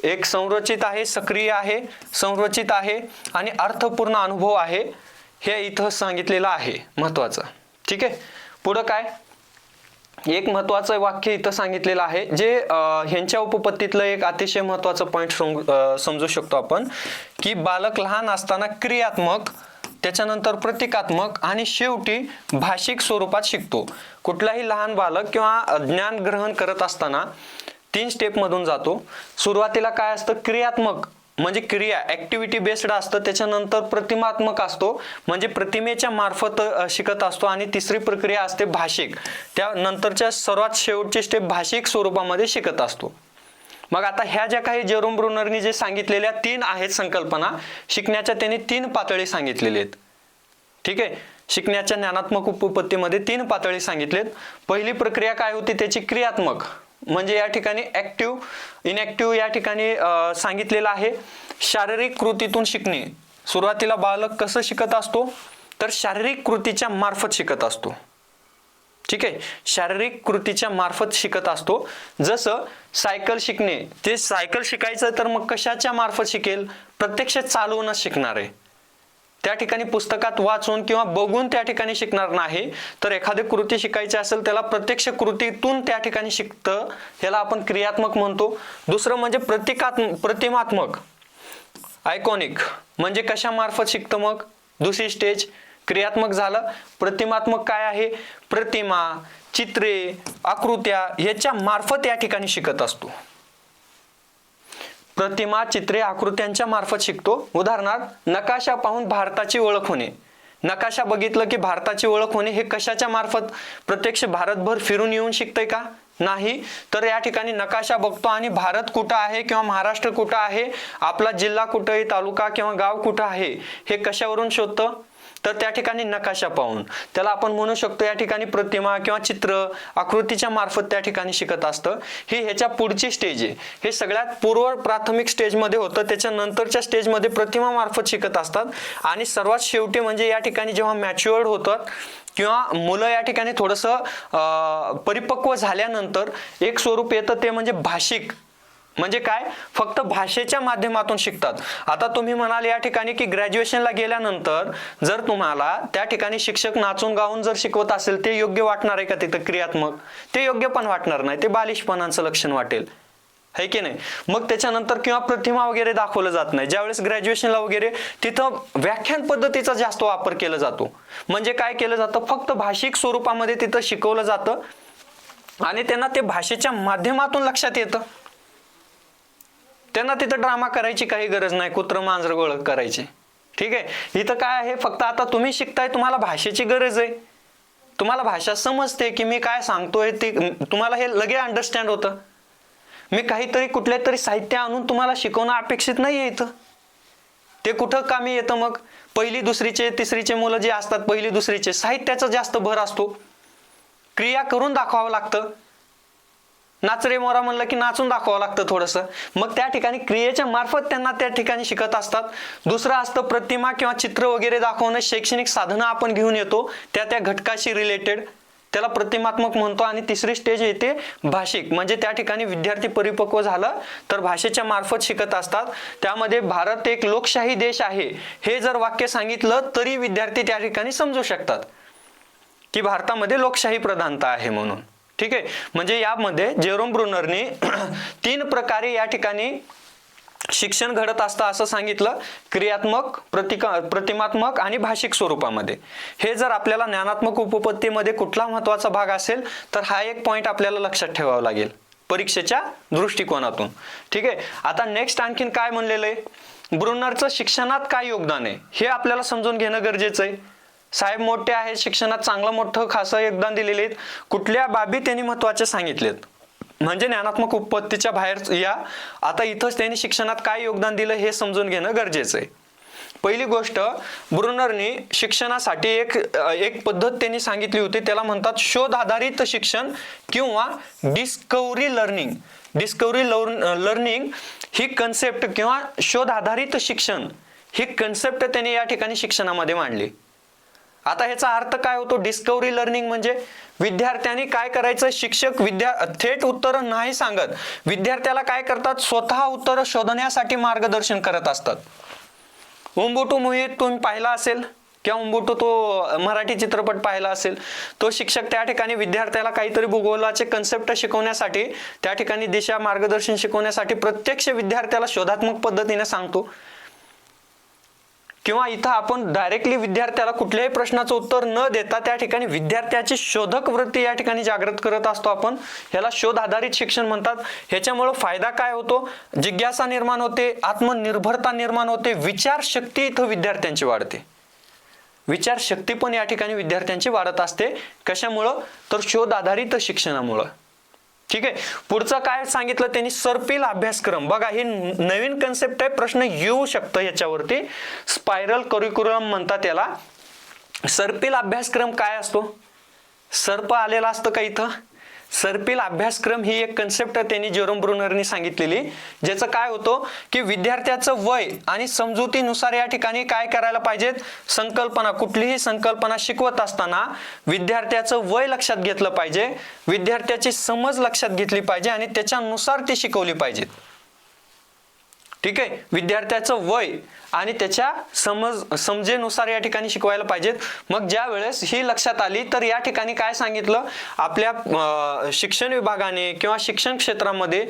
एक संरचित आहे, सक्रिय आहे, संरचित आहे आणि अर्थपूर्ण अनुभव आहे, हे इथं सांगितलेलं आहे, महत्वाचं. ठीक आहे. पुढं काय, एक महत्वाचं वाक्य इथं सांगितलेलं आहे, जे ह्यांच्या उपपत्तीतलं एक अतिशय महत्वाचं पॉइंट समजू शकतो आपण, की बालक लहान असताना क्रियात्मक, त्याच्यानंतर प्रतिकात्मक आणि शेवटी भाषिक स्वरूपात शिकतो. कुठलाही लहान बालक किंवा ज्ञान ग्रहण करत असताना 3 स्टेप मधून जातो. सुरुवातीला काय असतं, क्रियात्मक म्हणजे क्रिया, ऍक्टिव्हिटी बेस्ड असतं. त्याच्यानंतर प्रतिमात्मक असतो, म्हणजे प्रतिमेच्या मार्फत शिकत असतो. आणि तिसरी प्रक्रिया असते भाषिक, त्यानंतरच्या सर्वात शेवटची स्टेप भाषिक स्वरूपामध्ये शिकत असतो. मग आता ह्या ज्या काही जेरोम ब्रुनरनी जे सांगितलेल्या 3 आहेत संकल्पना शिकण्याच्या, त्यांनी 3 पातळी सांगितलेल्या आहेत. ठीक आहे. शिकण्याच्या ज्ञानात्मक उपपत्तीमध्ये 3 पातळी सांगितलेत. पहिली प्रक्रिया काय होती त्याची, क्रियात्मक, म्हणजे या ठिकाणी ऍक्टिव्ह, इनॅक्टिव्ह या ठिकाणी सांगितलेलं आहे. शारीरिक कृतीतून शिकणे. सुरुवातीला बालक कसं शिकत असतो, तर शारीरिक कृतीच्या मार्फत शिकत असतो. ठीक आहे. शारीरिक कृतीच्या मार्फत शिकत असतो. जसं सायकल शिकणे, ते सायकल शिकायचं तर मग कशाच्या मार्फत शिकेल, प्रत्यक्ष चालवूनच शिकणार आहे. त्या ठिकाणी पुस्तकात वाचून किंवा बघून त्या ठिकाणी शिकणार नाही. तर एखादी कृती शिकायची असेल त्याला प्रत्यक्ष कृतीतून त्या ठिकाणी शिकतं, ह्याला आपण क्रियात्मक म्हणतो. दुसरं म्हणजे प्रतिमात्मक, आयकॉनिक, म्हणजे कशा मार्फत शिकतं. मग दुसरी स्टेज क्रियात्मक झालं. प्रतिमात्मक काय आहे, प्रतिमा, चित्रे, आकृत्या ह्याच्या मार्फत या ठिकाणी शिकत असतो. प्रतिमा, चित्रे, आकृत्यांच्या मार्फत शिकतो. उदाहरणार्थ, नकाशा पाहून भारताची ओळख होणे. नकाशा बघितलं की भारताची ओळख होणे, हे कशाच्या मार्फत, प्रत्यक्ष भारतभर फिरून येऊन शिकतंय का, नाही. तर या ठिकाणी नकाशा बघतो आणि भारत कुठं आहे किंवा महाराष्ट्र कुठं आहे, आपला जिल्हा कुठं आहे, तालुका किंवा गाव कुठं आहे, हे कशावरून शोधतं, तर त्या ठिकाणी नकाशा पाहून. त्याला आपण म्हणू शकतो या ठिकाणी प्रतिमा किंवा चित्र, आकृतीच्या मार्फत त्या ठिकाणी शिकत असतं. ही ह्याच्या पुढची स्टेज आहे. हे सगळ्यात पूर्व प्राथमिक स्टेजमध्ये होतं. त्याच्यानंतरच्या स्टेजमध्ये प्रतिमा मार्फत शिकत असतात. आणि सर्वात शेवटी म्हणजे या ठिकाणी जेव्हा मॅच्युअर्ड होतात किंवा मुलं या ठिकाणी थोडंसं परिपक्व झाल्यानंतर एक स्वरूप येतं, ते म्हणजे भाषिक. म्हणजे काय, फक्त भाषेच्या माध्यमातून शिकतात. आता तुम्ही म्हणाल या ठिकाणी की ग्रॅज्युएशनला गेल्यानंतर जर तुम्हाला त्या ठिकाणी शिक्षक नाचून गाऊन जर शिकवत असेल, ते योग्य वाटणार आहे का तिथं क्रियात्मक, ते योग्य पण वाटणार नाही, ते बालिशपणाचं लक्षण वाटेल, है की नाही. मग त्याच्यानंतर किंवा प्रतिमा वगैरे दाखवलं जात नाही. ज्यावेळेस ग्रॅज्युएशनला वगैरे तिथं व्याख्यान पद्धतीचा जास्त वापर केला जातो. म्हणजे काय केलं जातं, फक्त भाषिक स्वरूपामध्ये तिथं शिकवलं जातं आणि त्यांना ते भाषेच्या माध्यमातून लक्षात येतं. त्यांना तिथं ड्रामा करायची काही गरज नाही, कुत्र मांजर गोळ करायची. ठीक आहे. इथं काय आहे, फक्त आता तुम्ही शिकताय, तुम्हाला भाषेची गरज आहे, तुम्हाला भाषा समजते की मी काय सांगतोय, ते तुम्हाला हे लगे अंडरस्टँड होतं. मी काहीतरी कुठल्या तरी साहित्य आणून तुम्हाला शिकवणं अपेक्षित नाहीये इथं. ते कुठं कामी येतं, मग पहिली दुसरीचे तिसरीचे मुलं जे असतात, पहिली दुसरीचे, साहित्याचा जास्त भर असतो, क्रिया करून दाखवावं लागतं. नाच रे मोरा म्हणलं की नाचून दाखवावं लागतं थोडंसं, मग त्या ठिकाणी क्रियेच्या मार्फत त्यांना त्या ठिकाणी शिकत असतात. दुसरं असतं प्रतिमा किंवा चित्र वगैरे दाखवणं, शैक्षणिक साधनं आपण घेऊन येतो त्या घटकाशी रिलेटेड, त्याला प्रतिमात्मक म्हणतो. आणि तिसरी स्टेज येते भाषिक, म्हणजे त्या ठिकाणी विद्यार्थी परिपक्व झालं तर भाषेच्या मार्फत शिकत असतात. त्यामध्ये भारत एक लोकशाही देश आहे हे जर वाक्य सांगितलं तरी विद्यार्थी त्या ठिकाणी समजू शकतात की भारतामध्ये लोकशाही प्रधानता आहे म्हणून. ठीक आहे, म्हणजे यामध्ये जेरोम ब्रुनरने 3 प्रकारे या ठिकाणी शिक्षण घडत असतं असं सांगितलं, क्रियात्मक, प्रतिमात्मक आणि भाषिक स्वरूपामध्ये. हे जर आपल्याला ज्ञानात्मक उपपत्तीमध्ये कुठला महत्वाचा भाग असेल तर हा एक पॉइंट आपल्याला लक्षात ठेवावा लागेल परीक्षेच्या दृष्टिकोनातून. ठीक आहे, आता नेक्स्ट आणखीन काय म्हणलेलं आहे, ब्रुनरचं शिक्षणात काय योगदान आहे हे आपल्याला समजून घेणं गरजेचं आहे. साहेब मोठे आहेत, शिक्षणात चांगलं मोठं खासं योगदान दिलेले आहेत, कुठल्या बाबी त्यांनी महत्वाचे सांगितलेत, म्हणजे ज्ञानात्मक उपपत्तीच्या बाहेर या. आता इथंच त्यांनी शिक्षणात काय योगदान दिलं हे समजून घेणं गरजेचं आहे. पहिली गोष्ट, ब्रुनरने शिक्षणासाठी एक पद्धत त्यांनी सांगितली होती, त्याला म्हणतात शोध आधारित शिक्षण किंवा डिस्कव्हरी लर्निंग. डिस्कव्हरी लर्निंग ही कन्सेप्ट किंवा शोध आधारित शिक्षण ही कन्सेप्ट त्यांनी या ठिकाणी शिक्षणामध्ये मांडली. आता ह्याचा अर्थ काय होतो, डिस्कव्हरी लर्निंग म्हणजे विद्यार्थ्यांनी काय करायचं, शिक्षक थेट उत्तर नाही सांगत, विद्यार्थ्याला काय करतात, स्वतः उत्तर शोधण्यासाठी मार्गदर्शन करत असतात. उंबुटू मूव्ही तुम्ही पाहिला असेल किंवा उंबुटू तो मराठी चित्रपट पाहिला असेल, तो शिक्षक त्या ठिकाणी विद्यार्थ्याला काहीतरी भूगोलाचे कन्सेप्ट शिकवण्यासाठी, त्या ठिकाणी दिशा मार्गदर्शन शिकवण्यासाठी प्रत्यक्ष विद्यार्थ्याला शोधात्मक पद्धतीने सांगतो. किंवा इथं आपण डायरेक्टली विद्यार्थ्याला कुठल्याही प्रश्नाचं उत्तर न देता त्या ठिकाणी विद्यार्थ्याची शोधक वृत्ती या ठिकाणी जागृत करत असतो आपण, ह्याला शोध आधारित शिक्षण म्हणतात. ह्याच्यामुळे फायदा काय होतो, जिज्ञासा निर्माण होते, आत्मनिर्भरता निर्माण होते, विचारशक्ती इथं विद्यार्थ्यांची वाढते, विचारशक्ती पण या ठिकाणी विद्यार्थ्यांची वाढत असते. कशामुळं, तर शोध आधारित शिक्षणामुळं. ठीक आहे, पुढचं काय सांगितलं त्यांनी, सर्पिल अभ्यासक्रम. बघा ही नवीन कन्सेप्ट आहे, प्रश्न येऊ शकतं याच्यावरती. स्पायरल करिक्युलम म्हणतात याला. सर्पिल अभ्यासक्रम काय असतो, सर्प आलेला असतं का इथं, सर्पिल अभ्यासक्रम ही एक कन्सेप्ट त्यांनी जेरोम ब्रुनरनी सांगितलेली, ज्याचं काय होतं की विद्यार्थ्याचं वय आणि समजुतीनुसार या ठिकाणी काय करायला पाहिजेत, संकल्पना, कुठलीही संकल्पना शिकवत असताना विद्यार्थ्याचं वय लक्षात घेतलं पाहिजे, विद्यार्थ्याची समज लक्षात घेतली पाहिजे आणि त्याच्यानुसार ती शिकवली पाहिजेत. ठीक आहे, विद्यार्थ्याचं वय आणि त्याच्या समजेनुसार या ठिकाणी शिकवायला पाहिजेत. मग ज्या वेळेस ही लक्षात आली तर या ठिकाणी काय सांगितलं, आपल्या शिक्षण विभागाने किंवा शिक्षण क्षेत्रामध्ये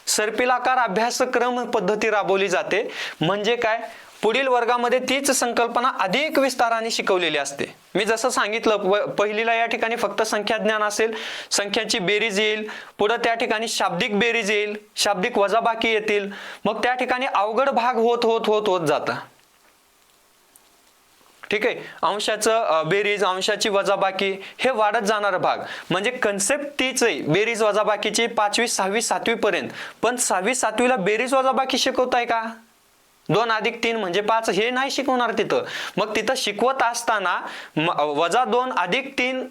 सर्पिलाकार अभ्यासक्रम पद्धती राबवली जाते. म्हणजे काय, पुढील वर्गामध्ये तीच संकल्पना अधिक विस्ताराने शिकवलेली असते. मी जसं सांगितलं पहिलीला या ठिकाणी फक्त संख्या ज्ञान असेल, संख्याची बेरीज येईल, पुढे त्या ठिकाणी शाब्दिक बेरीज येईल, शाब्दिक वजाबाकी येतील, मग त्या ठिकाणी अवघड भाग होत होत होत होत जातं. ठीक आहे, अंशाचं बेरीज, अंशाची वजाबाकी हे वाढत जाणारा भाग, म्हणजे कन्सेप्ट तीच आहे बेरीज वजाबाकीची 5वी 6वी 7वी पर्यंत. पण 6वी 7वीला बेरीज वजाबाकी शिकवताय का, 2 अधिक 3 म्हणजे 5 हे नाही शिकवणार तिथं. मग तिथं शिकवत असताना -2 अधिक 3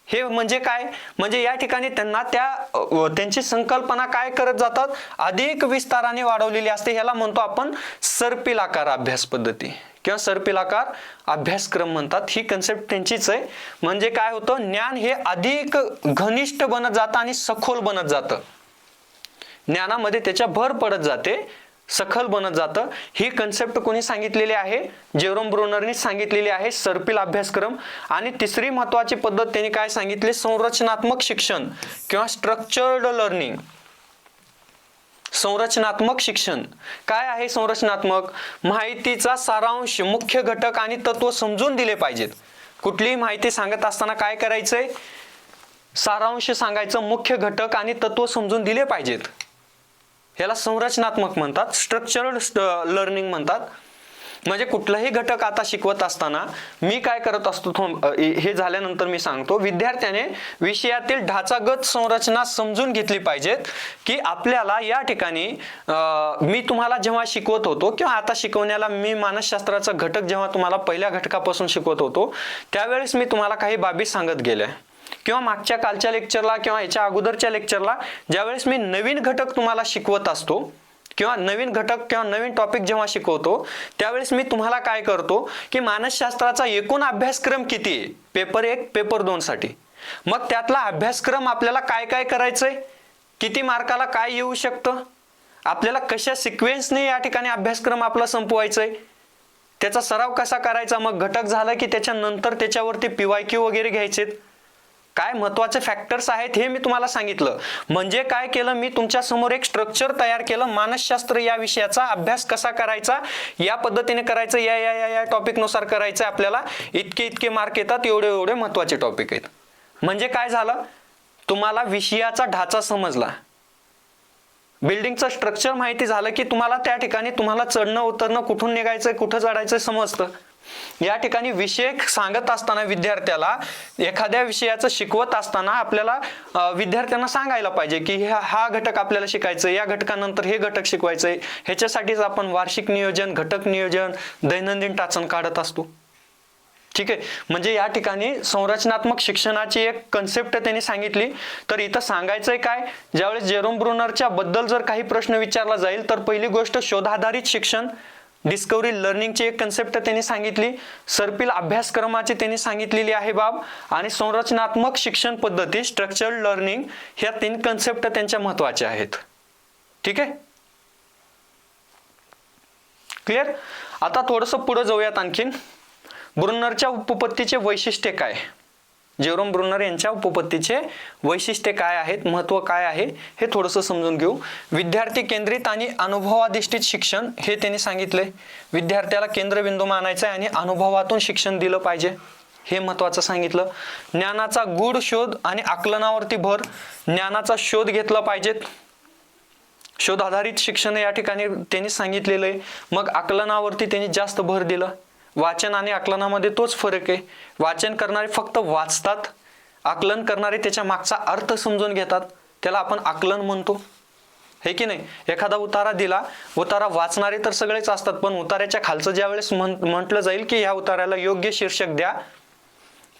हे म्हणजे काय, म्हणजे या ठिकाणी त्यांना त्यांची संकल्पना काय करत जातात, अधिक विस्ताराने वाढवलेली असते. ह्याला म्हणतो आपण सर्पिलाकार अभ्यास पद्धती किंवा सर्पिलाकार अभ्यासक्रम म्हणतात. ही कन्सेप्ट त्यांचीच आहे. म्हणजे काय होतं, ज्ञान हे अधिक घनिष्ठ बनत जातं आणि सखोल बनत जातं, ज्ञानामध्ये त्याच्या भर पडत जाते, सखल बनत जातं. ही कन्सेप्ट कोणी सांगितलेली आहे, जेरोम ब्रुनरनी सांगितलेली आहे, सर्पिल अभ्यासक्रम. आणि तिसरी महत्वाची पद्धत त्यांनी काय सांगितली, संरचनात्मक शिक्षण किंवा स्ट्रक्चर्ड लर्निंग. संरचनात्मक शिक्षण काय आहे, संरचनात्मक, माहितीचा सारांश, मुख्य घटक आणि तत्व समजून दिले पाहिजेत. कुठलीही माहिती सांगत असताना काय करायचंय, सारांश सांगायचं, मुख्य घटक आणि तत्व समजून दिले पाहिजेत. याला संरचनात्मक म्हणतात, स्ट्रक्चर्ड लर्निंग म्हणतात. म्हणजे कुठलाही घटक आता शिकवत असताना मी काय करत असतो, हे झाल्यानंतर मी सांगतो, विद्यार्थ्याने विषयातील ढाचागत संरचना समजून घेतली पाहिजेत की आपल्याला या ठिकाणी मी तुम्हाला जेव्हा शिकवत होतो किंवा आता शिकवण्याला मी मानसशास्त्राचा घटक जेव्हा तुम्हाला पहिल्या घटकापासून शिकवत होतो त्यावेळेस मी तुम्हाला काही बाबी सांगत गेलोय, किंवा मागच्या कालच्या लेक्चरला किंवा याच्या अगोदरच्या लेक्चरला ज्यावेळेस मी नवीन घटक तुम्हाला शिकवत असतो किंवा नवीन घटक किंवा नवीन टॉपिक जेव्हा शिकवतो त्यावेळेस मी तुम्हाला काय करतो की मानसशास्त्राचा एकूण अभ्यासक्रम किती आहे पेपर 1 पेपर 2 साठी, मग त्यातला अभ्यासक्रम आपल्याला काय काय करायचंय, किती मार्काला काय येऊ शकतं, आपल्याला कशा सिक्वेन्सने या ठिकाणी अभ्यासक्रम आपला संपवायचाय, त्याचा सराव कसा करायचा, मग घटक झाला की त्याच्यानंतर त्याच्यावरती PYQ वगैरे घ्यायचे, काय महत्वाचे फॅक्टर्स आहेत हे मी तुम्हाला सांगितलं. म्हणजे काय केलं, मी तुमच्या समोर एक स्ट्रक्चर तयार केलं, मानसशास्त्र या विषयाचा अभ्यास कसा करायचा, या पद्धतीने करायचं, या या या या टॉपिक नुसार करायचं, आपल्याला इतके इतके मार्क येतात, एवढे एवढे महत्वाचे टॉपिक आहेत. म्हणजे काय झालं, तुम्हाला विषयाचा ढाचा समजला, बिल्डिंगचं स्ट्रक्चर माहिती झालं की तुम्हाला त्या ठिकाणी तुम्हाला चढणं उतरणं, कुठून निघायचंय कुठं चढायचंय समजतं. या ठिकाणी विषय सांगत असताना विद्यार्थ्याला एखाद्या विषयाचं शिकवत असताना आपल्याला विद्यार्थ्यांना सांगायला पाहिजे की हा घटक आपल्याला शिकायचं, या घटकानंतर हे घटक शिकवायचंय, ह्याच्यासाठीच आपण वार्षिक नियोजन, घटक नियोजन, दैनंदिन टाचन काढत असतो. ठीक आहे, म्हणजे या ठिकाणी संरचनात्मक शिक्षणाची एक कन्सेप्ट त्यांनी सांगितली. तर इथं सांगायचंय काय, ज्यावेळेस जेरोम ब्रुनरच्या बद्दल जर काही प्रश्न विचारला जाईल तर पहिली गोष्ट शोधाधारित शिक्षण, डिस्कव्हरी लर्निंगची एक कन्सेप्ट त्यांनी सांगितली, सर्पिल अभ्यासक्रमाची त्यांनी सांगितलेली आहे बाब, आणि संरचनात्मक शिक्षण पद्धती स्ट्रक्चर्ड लर्निंग, ह्या 3 कन्सेप्ट त्यांच्या महत्वाच्या आहेत. ठीक आहे, क्लिअर. आता थोडंसं पुढे जाऊयात आणखीन. ब्रुनरच्या उपपत्तीचे वैशिष्ट्य काय, जेरोम ब्रुनर यांच्या उपपत्तीचे वैशिष्ट्य काय आहेत, महत्व काय आहे हे थोडंसं समजून घेऊ. विद्यार्थी केंद्रित आणि अनुभवाधिष्ठित शिक्षण हे त्यांनी सांगितले, विद्यार्थ्याला केंद्रबिंदू मानायचं आहे आणि अनुभवातून शिक्षण दिलं पाहिजे, हे महत्वाचं सांगितलं. ज्ञानाचा गूढ शोध आणि आकलनावरती भर, ज्ञानाचा शोध घेतला पाहिजे, शोध आधारित शिक्षण या ठिकाणी त्यांनी सांगितलेलं आहे. मग आकलनावरती त्यांनी जास्त भर दिला. वाचन आणि आकलनामध्ये तोच फरक आहे, वाचन करणारे फक्त वाचतात, आकलन करणारे त्याच्या मागचा अर्थ समजून घेतात, त्याला आपण आकलन म्हणतो, हे की नाही. एखादा उतारा दिला, उतारा वाचणारे तर सगळेच असतात, पण उतार्याच्या खालचं ज्या वेळेस म्हटलं जाईल की ह्या उतार्याला योग्य शीर्षक द्या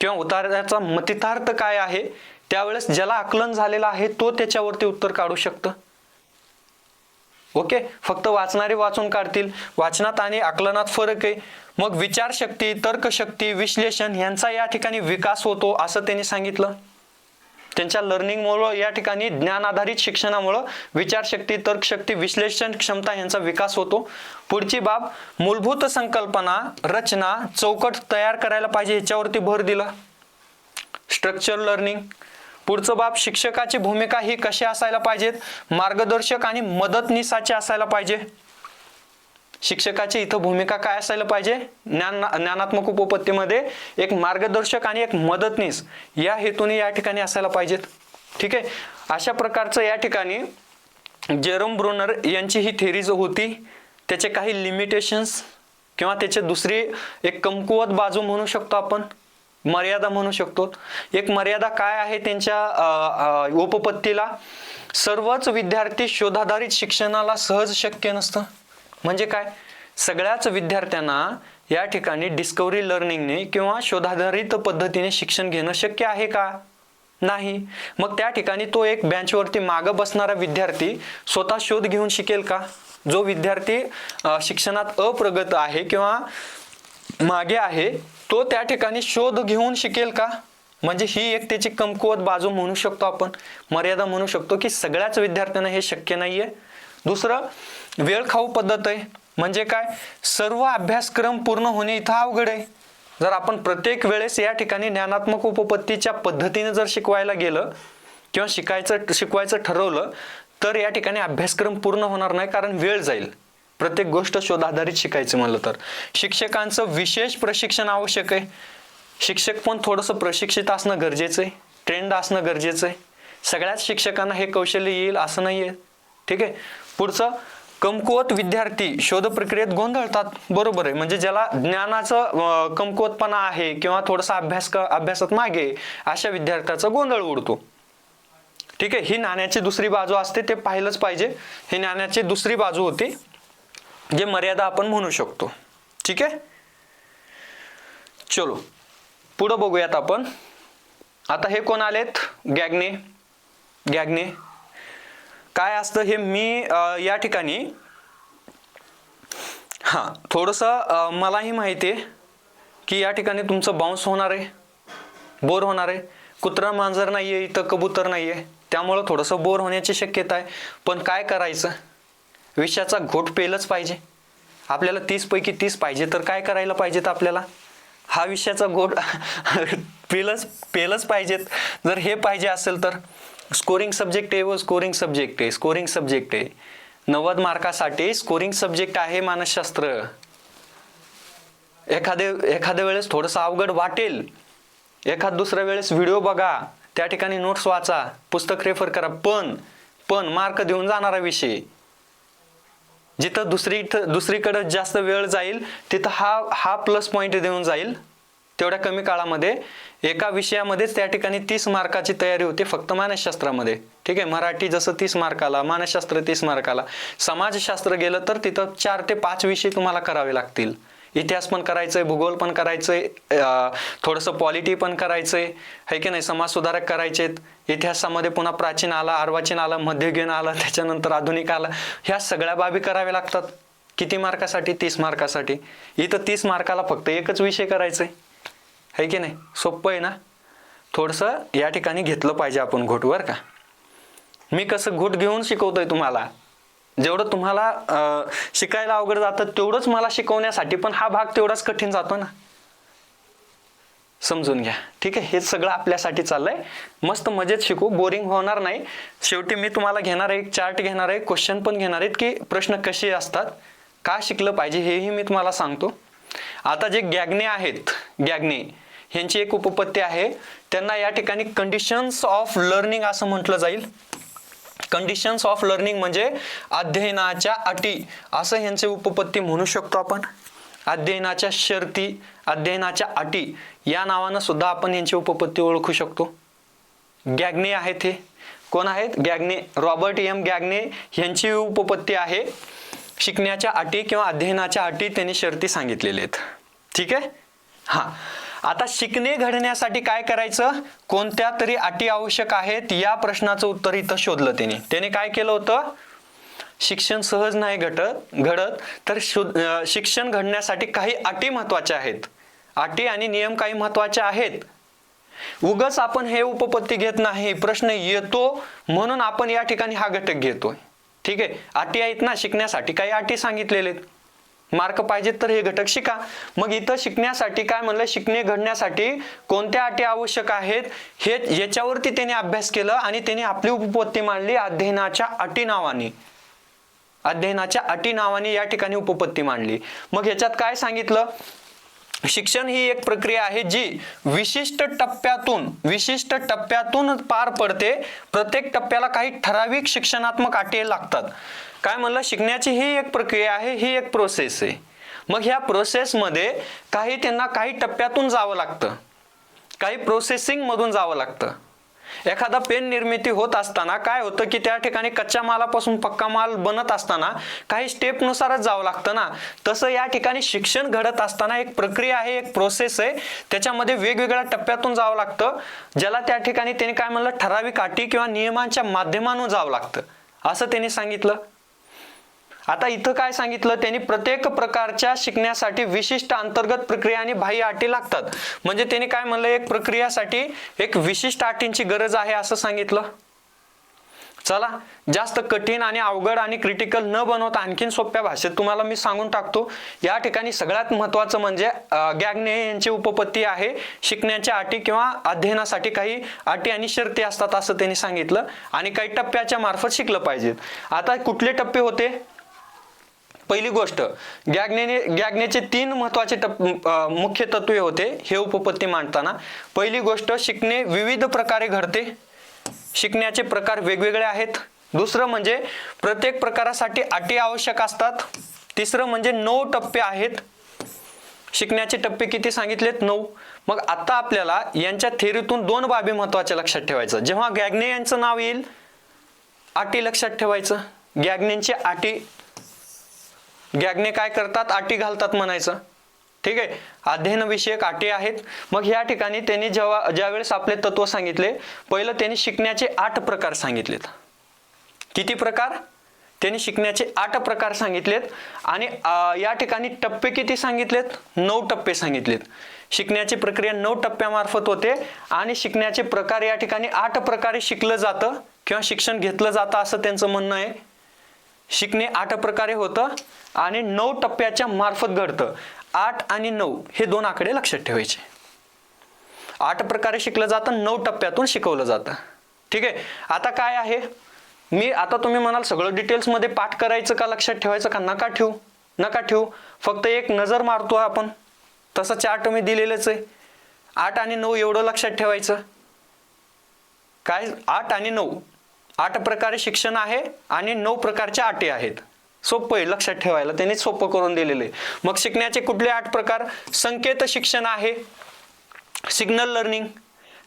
किंवा उतार्याचा मतितार्थ काय आहे, त्यावेळेस ज्याला आकलन झालेलं आहे तो त्याच्यावरती उत्तर काढू शकतं. ओके, फक्त वाचणारे वाचून काढतील, वाचनात आणि आकलनात फरक आहे. मग विचारशक्ती, तर्कशक्ती, विश्लेषण यांचा या ठिकाणी विकास होतो असं त्यांनी सांगितलं. त्यांच्या लर्निंगमुळं या ठिकाणी ज्ञान आधारित शिक्षणामुळं विचारशक्ती, तर्कशक्ती, विश्लेषण क्षमता यांचा विकास होतो. पुढची बाब, मूलभूत संकल्पना, रचना, चौकट तयार करायला पाहिजे, ह्याच्यावरती भर दिला, स्ट्रक्चर लर्निंग. पुढचं बाब, शिक्षकाची भूमिका ही कशी असायला पाहिजेत, मार्गदर्शक आणि मदतनीसाची असायला पाहिजे. शिक्षकाची इथं भूमिका काय असायला पाहिजे, ज्ञानात्मक उपपत्तीमध्ये एक मार्गदर्शक आणि एक मदतनीस या हेतूने या ठिकाणी असायला पाहिजेत. ठीक आहे, अशा प्रकारचं या ठिकाणी जेरोम ब्रुनर यांची ही थेरी जो होती त्याचे काही लिमिटेशन्स किंवा त्याचे दुसरी एक कमकुवत बाजू म्हणू शकतो आपण, मर्यादा म्हणू शकतो. एक मर्यादा काय आहे त्यांच्या उपपत्तीला, सर्वच विद्यार्थी शोधाधारित शिक्षणाला सहज शक्य नसतं. म्हणजे काय, सगळ्याच विद्यार्थ्यांना या ठिकाणी डिस्कव्हरी लर्निंगने किंवा शोधाधारित पद्धतीने शिक्षण घेणं शक्य आहे का, नाही. मग त्या ठिकाणी तो एक बेंचवरती मागं बसणारा विद्यार्थी स्वतः शोध घेऊन शिकेल का, जो विद्यार्थी शिक्षणात अप्रगत आहे किंवा मागे आहे तो त्या ठिकाणी शोध घेऊन शिकेल का. म्हणजे ही एक त्याची कमकुवत बाजू म्हणू शकतो आपण, मर्यादा म्हणू शकतो की सगळ्याच विद्यार्थ्यांना हे शक्य नाहीये. दुसरं, वेळ खाऊ पद्धत आहे. म्हणजे काय, सर्व अभ्यासक्रम पूर्ण होणे इथं अवघड आहे. जर आपण प्रत्येक वेळेस या ठिकाणी ज्ञानात्मक उपपत्तीच्या पद्धतीने जर शिकवायला गेलं किंवा शिकवायचं ठरवलं तर या ठिकाणी अभ्यासक्रम पूर्ण होणार नाही, कारण वेळ जाईल. प्रत्येक गोष्ट शोधाधारित शिकायचं म्हणलं तर शिक्षकांचं विशेष प्रशिक्षण आवश्यक आहे. शिक्षक पण थोडंसं प्रशिक्षित असणं गरजेचं आहे, ट्रेंड असणं गरजेचं आहे. सगळ्याच शिक्षकांना हे कौशल्य येईल असं नाहीये. ठीक आहे, पुढचं कमकुवत विद्यार्थी शोध प्रक्रियेत गोंधळतात. बरोबर आहे. म्हणजे ज्याला ज्ञानाचं कमकुवतपणा आहे किंवा थोडासा अभ्यासात मागे, अशा विद्यार्थ्याचा गोंधळ उडतो. ठीक आहे. ही नाण्याची दुसरी बाजू असते, ते पाहिलंच पाहिजे. ही नाण्याची दुसरी बाजू होती, जे मर्यादा आपण म्हणू शकतो. ठीक आहे. चलो पुढे बघूयात आपण. आता हे कोण आलेत? गॅग्ने. काय असतं हे मी या ठिकाणी थोडंसं मलाही माहिती आहे की या ठिकाणी तुमचं बाउन्स होणार आहे, बोर होणार आहे. कुत्रा मांजर नाहीये इथं, कबूतर नाहीये, त्यामुळं थोडंसं बोर होण्याची शक्यता आहे. पण काय करायचं? विषयाचा घोट पेलच पाहिजे. आपल्याला 30 पैकी 30 पाहिजे तर काय करायला पाहिजेत? आपल्याला हा विषयाचा घोट पेलच पाहिजेत. जर हे पाहिजे असेल तर स्कोरिंग सब्जेक्ट आहे व स्कोरिंग सब्जेक्ट आहे. 90 मार्कासाठी स्कोरिंग सब्जेक्ट आहे मानसशास्त्र. एखाद्या वेळेस थोडंसं अवघड वाटेल, एखाद दुसऱ्या वेळेस व्हिडिओ बघा, त्या ठिकाणी नोट्स वाचा, पुस्तक रेफर करा, पण मार्क देऊन जाणारा विषय. जिथं दुसरीकडे जास्त वेळ जाईल तिथं हा प्लस पॉइंट देऊन जाईल. तेवढ्या कमी काळामध्ये एका विषयामध्येच त्या ठिकाणी 30 मार्काची तयारी होते फक्त मानसशास्त्रामध्ये. ठीक आहे. मराठी जसं 30 मार्काला, मानसशास्त्र 30 मार्काला, समाजशास्त्र गेलं तर तिथं 4 ते 5 विषय तुम्हाला करावे लागतील. इतिहास पण करायचंय, भूगोल पण करायचंय, थोडंसं पॉलिटी पण करायचंय, है की नाही, समाज सुधारक करायचेत. इतिहासामध्ये पुन्हा प्राचीन आला, अर्वाचीन आला, मध्ययुगीन आला, त्याच्यानंतर आधुनिक आला. ह्या सगळ्या बाबी कराव्या लागतात. किती मार्कासाठी? 30 मार्कासाठी. इथं 30 मार्काला फक्त एकच विषय करायचंय, है की नाही. सोपं आहे ना. थोडंसं या ठिकाणी घेतलं पाहिजे आपण घोट, बरं का. मी कसं घोट घेऊन शिकवतोय तुम्हाला. जेवढं तुम्हाला शिकायला अवघड जातं तेवढंच मला शिकवण्यासाठी पण हा भाग तेवढाच कठीण जातो ना. समजून घ्या. ठीक आहे. हे सगळं आपल्यासाठी चाललंय. मस्त मजेत शिकू, बोरिंग होणार नाही. शेवटी मी तुम्हाला घेणार आहे, एक चार्ट घेणार आहे, क्वेश्चन पण घेणार आहेत की प्रश्न कसे असतात, का शिकलं पाहिजे हेही मी तुम्हाला सांगतो. आता जे गॅग्ने आहेत, ह्यांची एक उपपत्ती आहे. त्यांना या ठिकाणी कंडिशन्स ऑफ लर्निंग असं म्हटलं जाईल. कंडिशन्स ऑफ लर्निंग म्हणजे अध्ययनाच्या अटी, असं ह्यांचे उपपत्ती म्हणू शकतो आपण. अध्ययनाच्या शर्ती, अध्ययनाच्या अटी या नावानं सुद्धा आपण यांची उपपत्ती ओळखू शकतो. गॅग्ने आहेत. हे कोण आहेत? गॅग्ने, रॉबर्ट एम गॅग्ने यांची उपपत्ती आहे. शिकण्याच्या अटी किंवा अध्ययनाच्या अटी त्यांनी शर्ती सांगितलेल्या आहेत. ठीक आहे. आता शिकणे घडण्यासाठी काय करायचं? कोणत्या तरी अटी आवश्यक आहेत, या प्रश्नाचं उत्तर इथं शोधलं त्याने काय केलं होतं? शिक्षण सहज नाही घडत तर शिक्षण घडण्यासाठी काही अटी महत्वाच्या आहेत. अटी आणि नियम काही महत्वाचे आहेत. उगाच आपण हे उपपत्ती घेत नाही, प्रश्न येतो म्हणून आपण या ठिकाणी हा घटक घेतोय. ठीक आहे. अटी आहेत ना शिकण्यासाठी, काही अटी सांगितलेले, मार्क पाहिजेत तर हे घटक शिका. मग इथं शिकण्यासाठी काय म्हणलं? शिकणे घडण्यासाठी कोणत्या अटी आवश्यक आहेत हे याच्यावरती त्याने अभ्यास केलं आणि त्याने आपली उपपत्ती मांडली अध्ययनाच्या अटी नावाने या ठिकाणी उपपत्ती मांडली. मग ह्याच्यात काय सांगितलं? शिक्षण ही एक प्रक्रिया आहे जी विशिष्ट टप्प्यातून पार पडते. प्रत्येक टप्प्याला काही ठराविक शिक्षणात्मक अटी लागतात. काय म्हणलं? शिकण्याची ही एक प्रक्रिया आहे, ही एक प्रोसेस आहे. मग ह्या प्रोसेसमध्ये त्यांना काही टप्प्यातून जावं लागतं, काही प्रोसेसिंग मधून जावं लागतं. एखादा पेन निर्मिती होत असताना काय होतं की त्या ठिकाणी कच्च्या मालापासून पक्का माल बनत असताना काही स्टेपनुसारच जावं लागतं ना. तसं या ठिकाणी शिक्षण घडत असताना एक प्रक्रिया आहे, एक प्रोसेस आहे. त्याच्यामध्ये वेगवेगळ्या टप्प्यातून जावं लागतं, ज्याला त्या ठिकाणी त्याने काय म्हणलं? ठराविक अटी किंवा नियमांच्या माध्यमातून जावं लागतं, असं त्यांनी सांगितलं. आता इथं काय सांगितलं त्यांनी? प्रत्येक प्रकारच्या शिकण्यासाठी विशिष्ट अंतर्गत प्रक्रिया आणि बाह्य अटी लागतात. म्हणजे त्यांनी काय म्हणलं? एक प्रक्रियासाठी एक विशिष्ट अटींची गरज आहे असं सांगितलं. चला, जास्त कठीण आणि अवघड आणि क्रिटिकल न बनवता आणखीन सोप्या भाषेत तुम्हाला मी सांगून टाकतो. या ठिकाणी सगळ्यात महत्वाचं म्हणजे गॅग्ने यांची उपपत्ती आहे. शिकण्याच्या अटी किंवा अध्ययनासाठी काही अटी आणि शर्ती असतात असं त्यांनी सांगितलं आणि काही टप्प्याच्या मार्फत शिकलं पाहिजे. आता कुठले टप्पे होते? पहिली गोष्ट, गॅग्नेचे 3 महत्वाचे मुख्य तत्वे होते हे उपपत्ती मांडताना. पहिली गोष्ट, शिकणे विविध प्रकारे घडते. शिकण्याचे प्रकार वेगवेगळे आहेत. दुसरं म्हणजे प्रत्येक प्रकारासाठी अटी आवश्यक असतात. तिसरं म्हणजे 9 टप्पे आहेत. शिकण्याचे टप्पे किती सांगितलेत? 9. मग आता आपल्याला यांच्या थेअरीतून 2 बाबी महत्वाच्या लक्षात ठेवायचं. जेव्हा गॅग्ने यांचं नाव येईल, अटी लक्षात ठेवायचं. गॅग्नेंची अटी, गॅग्ने काय करतात? अटी घालतात म्हणायचं. ठीक आहे, अध्ययन विषयक अटी आहेत. मग या ठिकाणी त्यांनी ज्यावेळेस आपले तत्व सांगितले, पहिलं त्यांनी शिकण्याचे 8 प्रकार सांगितलेत. किती प्रकार? त्यांनी शिकण्याचे 8 प्रकार सांगितलेत. आणि या ठिकाणी टप्पे किती सांगितलेत? 9 टप्पे सांगितलेत. शिकण्याची प्रक्रिया 9 टप्प्यामार्फत होते आणि शिकण्याचे प्रकार या ठिकाणी 8 प्रकारे शिकलं जातं किंवा शिक्षण घेतलं जातं असं त्यांचं म्हणणं आहे. शिकणे 8 प्रकारे होतं आणि 9 टप्प्याच्या मार्फत घडतं. 8 आणि 9 हे 2 आकडे लक्षात ठेवायचे. 8 प्रकारे शिकलं जातं, 9 टप्प्यातून शिकवलं जातं. ठीक आहे, आता काय आहे, आता तुम्ही म्हणाल सगळं डिटेल्समध्ये पाठ करायचं का, लक्षात ठेवायचं का? नका ठेवू. फक्त एक नजर मारतो आपण. तसं चार्ट मी दिलेलंच आहे. 8 आणि 9 एवढं लक्षात ठेवायचं. काय? 8 आणि 9, 8 प्रकारे शिक्षण आहे आणि 9 प्रकारच्या अटी आहेत. सोपं आहे लक्षात ठेवायला, त्यांनी सोपं करून दिलेलं आहे. मग शिकण्याचे कुठले 8 प्रकार? संकेत शिक्षण आहे, सिग्नल लर्निंग,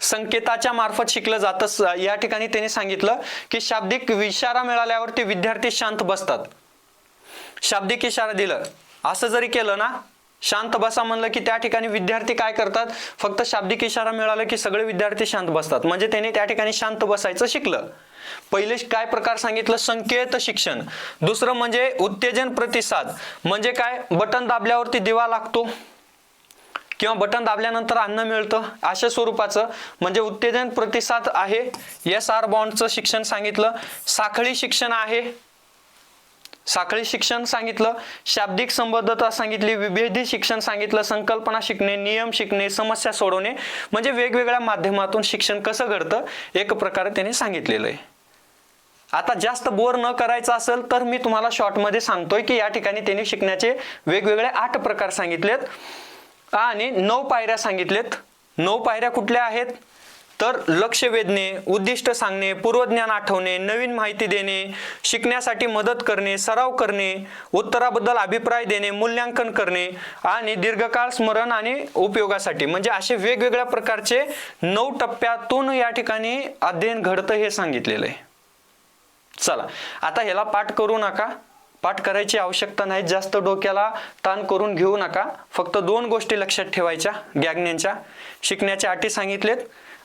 संकेताच्या मार्फत शिकलं जातं. या ठिकाणी त्यांनी सांगितलं की शाब्दिक इशारा मिळाल्यावरती विद्यार्थी शांत बसतात. शाब्दिक इशारा दिलं, असं जरी केलं ना, शांत बसा म्हणलं की त्या ठिकाणी विद्यार्थी काय करतात? फक्त शाब्दिक इशारा मिळाला की सगळे विद्यार्थी शांत बसतात. म्हणजे त्यांनी त्या ठिकाणी शांत बसायचं शिकलं. पहिले काय प्रकार सांगितलं? संकेत शिक्षण. दुसरं म्हणजे उत्तेजन प्रतिसाद. म्हणजे काय? बटन दाबल्यावरती दिवा लागतो किंवा बटन दाबल्यानंतर अन्न मिळतं, अशा स्वरूपाचं म्हणजे उत्तेजन प्रतिसाद आहे. SR बॉन्डचं शिक्षण सांगितलं. साखळी शिक्षण आहे, साखळी शिक्षण सांगितलं. शाब्दिक संबद्धता सांगितली. विभेदी शिक्षण सांगितलं. संकल्पना शिकणे, नियम शिकणे, समस्या सोडवणे, म्हणजे वेगवेगळ्या माध्यमातून शिक्षण कसं घडतं एक प्रकारे त्यांनी सांगितलेलं आहे. आता जास्त बोर न करायचं असेल तर मी तुम्हाला शॉर्टमध्ये सांगतोय की या ठिकाणी त्यांनी शिकण्याचे वेगवेगळे 8 प्रकार सांगितलेत आणि 9 पायऱ्या सांगितलेत. 9 पायऱ्या कुठल्या आहेत? तर लक्ष वेधणे, उद्दिष्ट सांगणे, पूर्वज्ञान आठवणे, नवीन माहिती देणे, शिकण्यासाठी मदत करणे, सराव करणे, उत्तराबद्दल अभिप्राय देणे, मूल्यांकन करणे आणि दीर्घकाळ स्मरण आणि उपयोगासाठी, म्हणजे असे वेगवेगळ्या प्रकारचे 9 टप्प्यातून या ठिकाणी अध्ययन घडतं हे सांगितलेलं आहे. चला, आता ह्याला पाठ करू नका, पाठ करायची आवश्यकता नाही, जास्त डोक्याला ताण करून घेऊ नका. फक्त 2 गोष्टी लक्षात ठेवायच्या. गॅग्नेच्या शिकण्याच्या अटी सांगितलेत,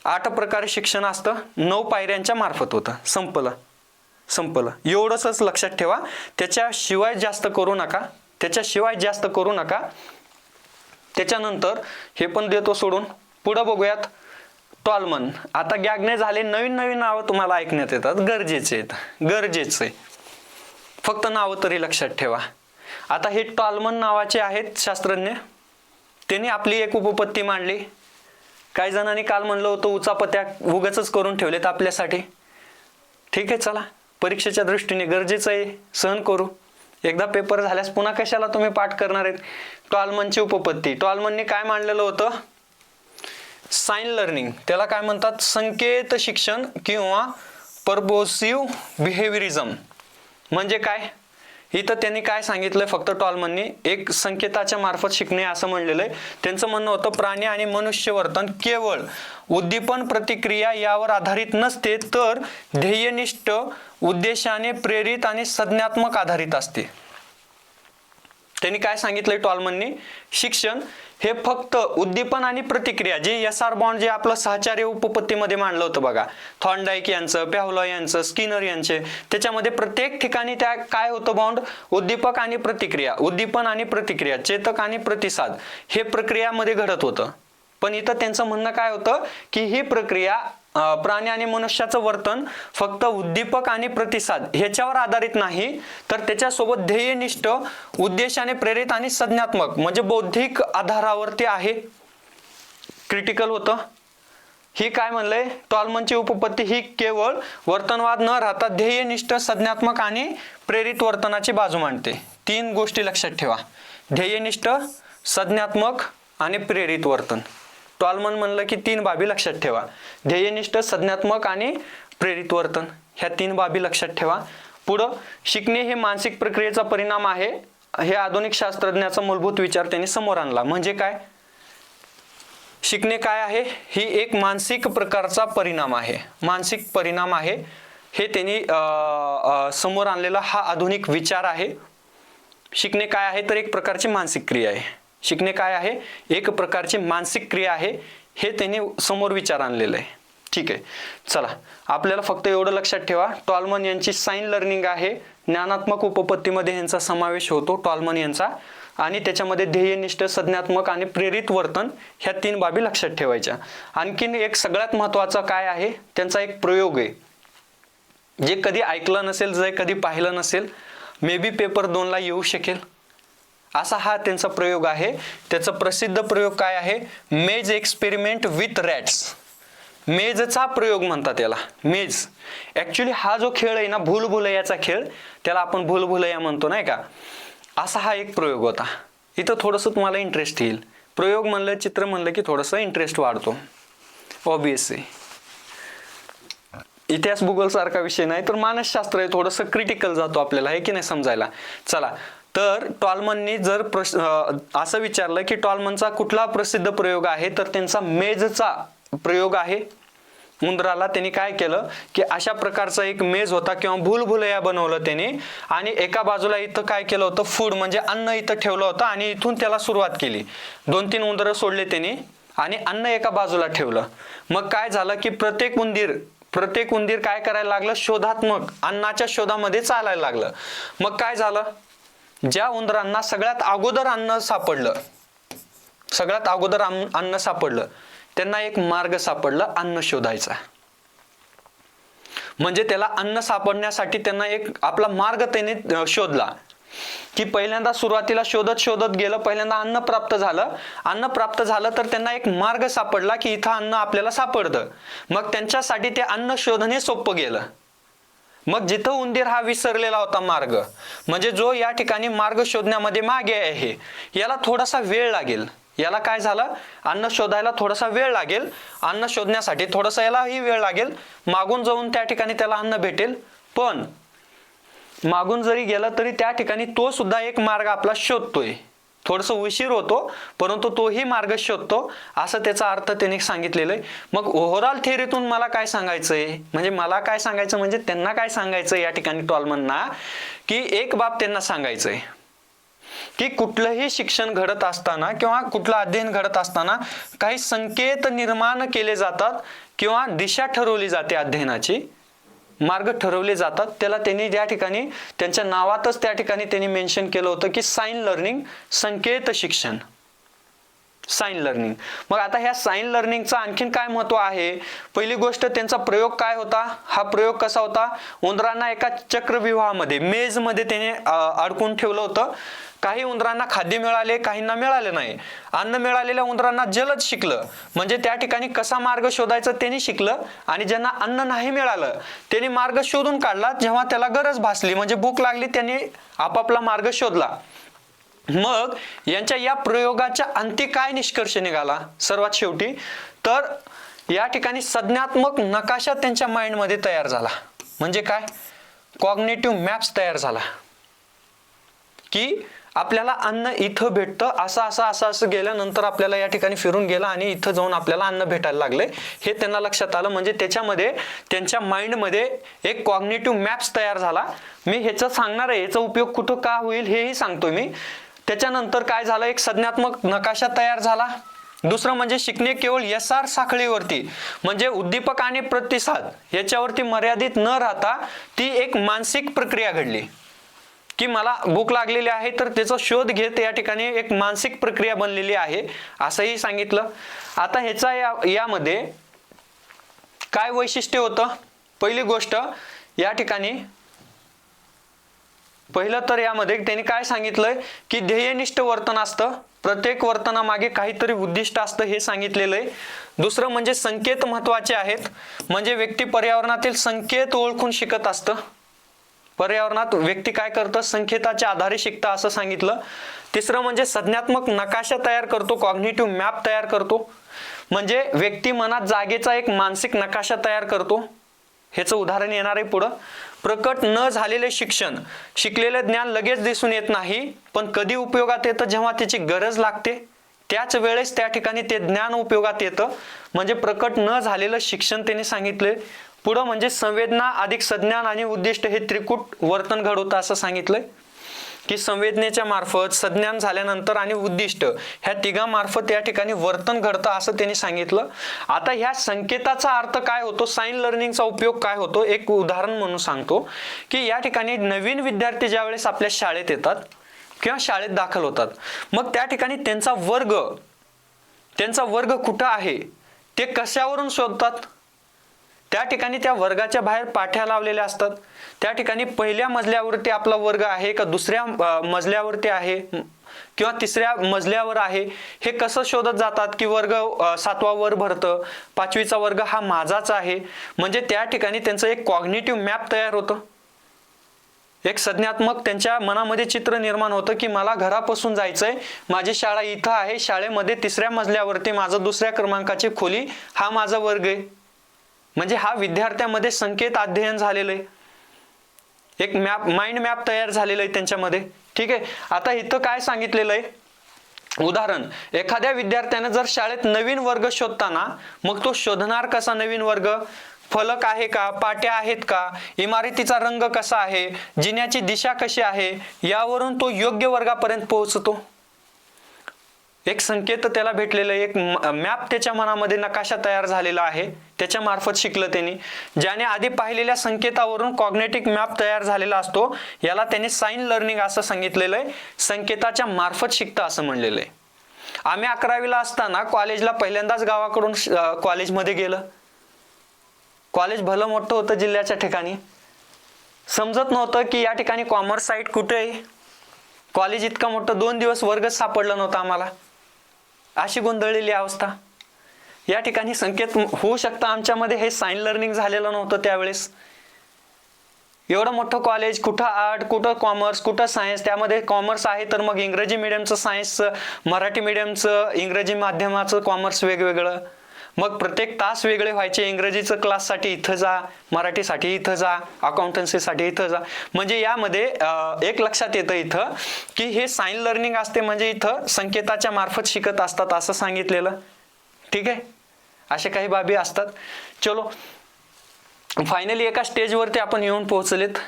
8 प्रकारे शिक्षण असतं, 9 पायऱ्यांच्या मार्फत होतं. संपलं एवढंच लक्षात ठेवा. त्याच्याशिवाय जास्त करू नका. त्याच्यानंतर हे पण देतो सोडून. पुढे बघूयात. टॉलमन. आता गॅग्ने झाले, नवीन नावं तुम्हाला ऐकण्यात येतात, गरजेचे फक्त नावं तरी लक्षात ठेवा. आता हे टॉलमन नावाचे आहेत शास्त्रज्ञ. त्यांनी आपली एक उपपत्ती मांडली. काही जणांनी काल म्हणलं होतं उचापत्या उगाचच करून ठेवलेत आपल्यासाठी. ठीक आहे, चला, परीक्षेच्या दृष्टीने गरजेचं आहे, सहन करू. एकदा पेपर झाल्यास पुन्हा कशाला तुम्ही पाठ करणार आहेत? टॉलमनची उपपत्ती. टॉलमनने काय मांडलेलं होतं? Sign learning. त्याला काय म्हणतात? संकेत शिक्षण किंवा पर्पोसिव्ह बिहेवियरिझम. म्हणजे काय? इथं त्यांनी काय सांगितलंय? फक्त टॉलमननी एक संकेताच्या मार्फत शिकणे असं म्हणलेलं आहे. त्यांचं म्हणणं होतं प्राणी आणि मनुष्य वर्तन केवळ उद्दीपन प्रतिक्रिया यावर आधारित नसते, तर ध्येयनिष्ठ, उद्देशाने प्रेरित आणि संज्ञात्मक आधारित असते. त्यांनी काय सांगितलंय टॉलमननी? शिक्षण हे फक्त उद्दीपन आणि प्रतिक्रिया, जे SR बॉन्ड जे आपलं सहचार्य उपपत्तीमध्ये मांडलं होतं बघा, थॉर्नडाईक यांचं, पॅव्हलॉव यांचं, स्किनर यांचे, त्याच्यामध्ये प्रत्येक ठिकाणी त्या काय होतं बॉन्ड? उद्दीपक आणि प्रतिक्रिया, उद्दीपन आणि प्रतिक्रिया, चेतक आणि प्रतिसाद हे प्रक्रियामध्ये घडत होतं. पण इथं त्यांचं म्हणणं काय होतं की ही प्रक्रिया प्राणी आणि मनुष्याचं वर्तन फक्त उद्दीपक आणि प्रतिसाद ह्याच्यावर आधारित नाही, तर त्याच्यासोबत ध्येयनिष्ठ, उद्देशाने प्रेरित आणि संज्ञात्मक म्हणजे बौद्धिक आधारावरती आहे. क्रिटिकल होतं. ही काय म्हणलंय? टॉलमनची उपपत्ती ही केवळ वर्तनवाद न राहता ध्येयनिष्ठ, संज्ञात्मक आणि प्रेरित वर्तनाची बाजू मांडते. 3 गोष्टी लक्षात ठेवा: ध्येयनिष्ठ, संज्ञात्मक आणि प्रेरित वर्तन. टॉलमन म्हणलं की 3 बाबी लक्षात ठेवा. ध्येयनिष्ठ, संज्ञात्मक आणि प्रेरित वर्तन, ह्या 3 बाबी लक्षात ठेवा. पुढं, शिकणे हे मानसिक प्रक्रियेचा परिणाम आहे, हे आधुनिक शास्त्रज्ञाचा मूलभूत विचार त्यांनी समोर आणला. म्हणजे काय? शिकणे काय आहे? ही एक मानसिक प्रकारचा परिणाम आहे, मानसिक परिणाम आहे, हे त्यांनी समोर आणलेला हा आधुनिक विचार आहे. शिकणे काय आहे? तर एक प्रकारची मानसिक क्रिया आहे. शिकणे काय आहे? एक प्रकारची मानसिक क्रिया आहे, हे त्यांनी समोर विचार आणलेलं आहे. ठीक आहे, चला आपल्याला फक्त एवढं लक्षात ठेवा, टॉलमन यांची साइन लर्निंग आहे, ज्ञानात्मक उपपत्तीमध्ये यांचा समावेश होतो टॉलमन यांचा, आणि त्याच्यामध्ये ध्येयनिष्ठ, संज्ञात्मक आणि प्रेरित वर्तन ह्या 3 बाबी लक्षात ठेवायच्या. आणखीन एक सगळ्यात महत्त्वाचा काय आहे? त्यांचा एक प्रयोग आहे, जे कधी ऐकलं नसेल, जे कधी पाहिलं नसेल, मे बी पेपर 2ला येऊ शकेल, असा हा त्यांचा प्रयोग आहे. त्याचा प्रसिद्ध प्रयोग काय आहे? मेज एक्सपेरिमेंट विथ रॅट्स. मेजचा प्रयोग म्हणतात याला, मेज. ऍक्च्युली हा जो खेळ आहे ना, भूलभुलैयाचा खेळ, त्याला आपण भूलभुलैया म्हणतो नाही का, असा हा एक प्रयोग होता. इथं थोडंसं तुम्हाला इंटरेस्ट येईल. प्रयोग म्हणलं, चित्र म्हणलं की थोडंसं इंटरेस्ट वाढतो ऑब्वियसली. इतिहास भूगोल सारखा विषय नाही, तर मानसशास्त्र आहे, थोडंसं क्रिटिकल जातो आपल्याला, हे की नाही समजायला. चला, तर टॉलमननी जर असं विचारलं की टॉलमनचा कुठला प्रसिद्ध प्रयोग आहे, तर त्यांचा मेजचा प्रयोग आहे. उंदराला त्यांनी काय केलं की अशा प्रकारचा एक मेज होता किंवा भूलभुलैया बनवलं त्यांनी, आणि एका बाजूला इथं काय केलं होतं, फूड म्हणजे अन्न इथं ठेवलं होतं, आणि इथून त्याला सुरुवात केली. 2-3 उंदरं सोडले त्यांनी आणि अन्न एका बाजूला ठेवलं. मग काय झालं की प्रत्येक उंदीर काय करायला लागलं, शोधात्मक अन्नाच्या शोधामध्ये चालायला लागलं. मग काय झालं, ज्या उंदरांना सगळ्यात अगोदर अन्न सापडलं, त्यांना एक मार्ग सापडला अन्न शोधायचा. म्हणजे त्याला अन्न सापडण्यासाठी त्यांना एक आपला मार्ग त्याने शोधला, की पहिल्यांदा सुरुवातीला शोधत गेलं, पहिल्यांदा अन्न प्राप्त झालं तर त्यांना एक मार्ग सापडला की इथं अन्न आपल्याला सापडतं. मग त्यांच्यासाठी ते अन्न शोधणे सोपं गेलं. मग जिथं उंदीर हा विसरलेला होता मार्ग, म्हणजे जो या ठिकाणी मार्ग शोधण्यामध्ये मागे आहे, याला थोडासा वेळ लागेल. याला काय झालं, अन्न शोधायला थोडासा वेळ लागेल, अन्न शोधण्यासाठी थोडासा यालाही वेळ लागेल. मागून जाऊन त्या ठिकाणी त्याला अन्न भेटेल, पण मागून जरी गेला तरी त्या ठिकाणी तो सुद्धा एक मार्ग आपला शोधतोय. थोडंसं उशीर होतो, परंतु तोही मार्ग शोधतो, असं त्याचा अर्थ त्यांनी सांगितलेलं आहे. मग ओव्हरऑल थिअरीतून मला काय सांगायचंय, म्हणजे त्यांना काय सांगायचं या ठिकाणी टॉलमनना, की एक बाब त्यांना सांगायचंय की कुठलंही शिक्षण घडत असताना किंवा कुठलं अध्ययन घडत असताना काही संकेत निर्माण केले जातात किंवा दिशा ठरवली जाते, अध्ययनाची मार्ग ठरवले जातात. त्याला त्यांनी त्या ठिकाणी त्यांच्या नावातच त्या ठिकाणी त्यांनी मेन्शन केलं होतं की साइन लर्निंग, संकेत शिक्षण, साइन लर्निंग. मग आता ह्या साइन लर्निंगचं आणखीन काय महत्व आहे? पहिली गोष्ट, त्यांचा प्रयोग काय होता? हा प्रयोग कसा होता? उंदरांना एका चक्रव्यूहामध्ये, मेजमध्ये त्याने अडकून ठेवलं होतं. काही उंदरांना खाद्य मिळाले, काहींना मिळाले नाही. अन्न मिळालेल्या उंदरांना जलद शिकलं, म्हणजे त्या ठिकाणी कसा मार्ग शोधायचा त्यांनी शिकलं, आणि ज्यांना अन्न नाही मिळालं त्यांनी मार्ग शोधून काढला. जेव्हा त्याला गरज भासली, म्हणजे भूक लागली, त्यांनी आपापला मार्ग शोधला. मग यांच्या या प्रयोगाच्या अंती काय निष्कर्ष निघाला सर्वात शेवटी? तर या ठिकाणी संज्ञात्मक नकाशा त्यांच्या माइंडमध्ये तयार झाला. म्हणजे काय? कॉग्निटिव्ह मॅप्स तयार झाला, की आपल्याला अन्न इथं भेटतं, असं गेल्यानंतर आपल्याला या ठिकाणी फिरून गेला आणि इथं जाऊन आपल्याला अन्न भेटायला लागले, हे त्यांना लक्षात आलं. म्हणजे त्याच्यामध्ये त्यांच्या माइंडमध्ये एक कॉग्निटिव्ह मॅप्स तयार झाला. मी ह्याचं सांगणार आहे, याचा उपयोग कुठं का होईल हेही सांगतोय मी. त्याच्यानंतर काय झालं, एक संज्ञात्मक नकाशा तयार झाला. दुसरं म्हणजे शिकणे केवळ SR साखळीवरती, म्हणजे उद्दीपक आणि प्रतिसाद याच्यावरती मर्यादित न राहता ती एक मानसिक प्रक्रिया घडली, की मला भूक लागलेली आहे तर त्याचा शोध घेत या ठिकाणी एक मानसिक प्रक्रिया बनलेली आहे, असंही सांगितलं. आता ह्याचा यामध्ये काय वैशिष्ट्य होतं? पहिली गोष्ट या ठिकाणी, पहिलं तर यामध्ये त्यांनी काय सांगितलंय की ध्येयनिष्ठ वर्तन असतं, प्रत्येक वर्तनामागे काहीतरी उद्दिष्ट असतं, हे सांगितलेलं आहे. दुसरं म्हणजे संकेत महत्वाचे आहेत, म्हणजे व्यक्ती पर्यावरणातील संकेत ओळखून शिकत असतं. पर्यावरणात व्यक्ती काय करतं, संकेताच्या आधारे शिकतं, असं सांगितलं. तिसरं म्हणजे संज्ञात्मक नकाशा तयार करतो, कॉग्निटिव्ह मॅप तयार करतो. म्हणजे व्यक्ती मनात जागेचा एक मानसिक नकाशा तयार करतो. ह्याचं उदाहरण येणार आहे पुढं. प्रकट न झालेले शिक्षण, शिकलेले ज्ञान लगेच दिसून येत नाही, पण कधी उपयोगात येतं जेव्हा त्याची गरज लागते, त्याच वेळेस त्या ठिकाणी ते ज्ञान उपयोगात येतं. म्हणजे प्रकट न झालेलं शिक्षण त्यांनी सांगितले. पुढं म्हणजे संवेदना अधिक संज्ञान आणि उद्दिष्ट हे त्रिकूट वर्तन घडवतं असं सांगितलंय की संवेदनेच्या मार्फत, संज्ञान झाल्यानंतर आणि उद्दिष्ट ह्या तिघामार्फत या ठिकाणी वर्तन घडतं असं त्यांनी सांगितलं. आता ह्या संकेताचा अर्थ काय होतो, साइन लर्निंगचा उपयोग काय होतो, एक उदाहरण म्हणून सांगतो की या ठिकाणी नवीन विद्यार्थी ज्यावेळेस आपल्या शाळेत येतात किंवा शाळेत दाखल होतात, मग त्या ठिकाणी त्यांचा वर्ग कुठं आहे ते कशावरून शोधतात. त्या ठिकाणी त्या वर्गाच्या बाहेर पाट्या लावलेल्या असतात. त्या ठिकाणी पहिल्या मजल्यावरती आपला वर्ग आहे का दुसऱ्या मजल्यावरती आहे किंवा तिसऱ्या मजल्यावर आहे, हे कसं शोधत जातात की वर्ग 7वा वर भरतं, 5वीचा वर्ग हा माझाच आहे. म्हणजे त्या ठिकाणी त्यांचं एक कॉग्निटिव्ह मॅप तयार होतं, एक संज्ञात्मक त्यांच्या मनामध्ये चित्र निर्माण होतं की मला घरापासून जायचंय, माझी शाळा इथं आहे, शाळेमध्ये 3ऱ्या मजल्यावरती माझं 2ऱ्या क्रमांकाची खोली हा माझा वर्ग आहे. म्हणजे हा विद्यार्थ्यांमध्ये संकेत अध्ययन झालेलं आहे, एक मॅप, माइंड मॅप तयार झालेलं आहे त्यांच्यामध्ये. ठीक आहे. आता इथं काय सांगितलेलं आहे, उदाहरण, एखाद्या विद्यार्थ्याने जर शाळेत नवीन वर्ग शोधताना मग तो शोधणार कसा नवीन वर्ग, फलक आहे का, पाट्या आहेत का, इमारतीचा रंग कसा आहे, जिन्याची दिशा कशी आहे, यावरून तो योग्य वर्गापर्यंत पोहोचतो. एक संकेत त्याला भेटलेलं, एक मॅप त्याच्या मनामध्ये नकाशा तयार झालेला आहे, त्याच्या मार्फत शिकलं त्यांनी. ज्याने आधी पाहिलेल्या संकेतावरून कॉग्नेटिव्ह मॅप तयार झालेला असतो, याला त्यांनी साइन लर्निंग असं सांगितलेलं आहे. संकेताच्या मार्फत शिकतं असं म्हणलेलं आहे. आम्ही 11वीला असताना कॉलेजला पहिल्यांदाच गावाकडून कॉलेजमध्ये गेलं. कॉलेज भलं मोठं होतं जिल्ह्याच्या ठिकाणी, समजत नव्हतं की या ठिकाणी कॉमर्स साईट कुठे आहे. कॉलेज इतकं मोठं, 2 दिवस वर्गच सापडला नव्हता आम्हाला, अशी गोंधळलेली अवस्था. या ठिकाणी संकेत होऊ शकतं आमच्यामध्ये, हे साइन लर्निंग झालेलं नव्हतं त्यावेळेस. एवढं मोठं कॉलेज, कुठं आर्ट, कुठं कॉमर्स, कुठं सायन्स, त्यामध्ये कॉमर्स आहे तर मग इंग्रजी मिडियमचं सायन्सचं, मराठी मिडियमचं इंग्रजी माध्यमाचं कॉमर्स वेगवेगळं, मग प्रत्येक तास वेगळे व्हायचे. इंग्रजीचं क्लाससाठी इथं जा, मराठीसाठी इथं जा, अकाउंटन्सीसाठी इथं जा. म्हणजे यामध्ये एक लक्षात येतं इथं की हे साइन लर्निंग असते, म्हणजे इथं संकेताच्या मार्फत शिकत असतात असं सांगितलेलं. ठीक आहे, असे काही बाबी असतात. चलो, फायनली एका स्टेजवरती आपण येऊन पोहोचलेत,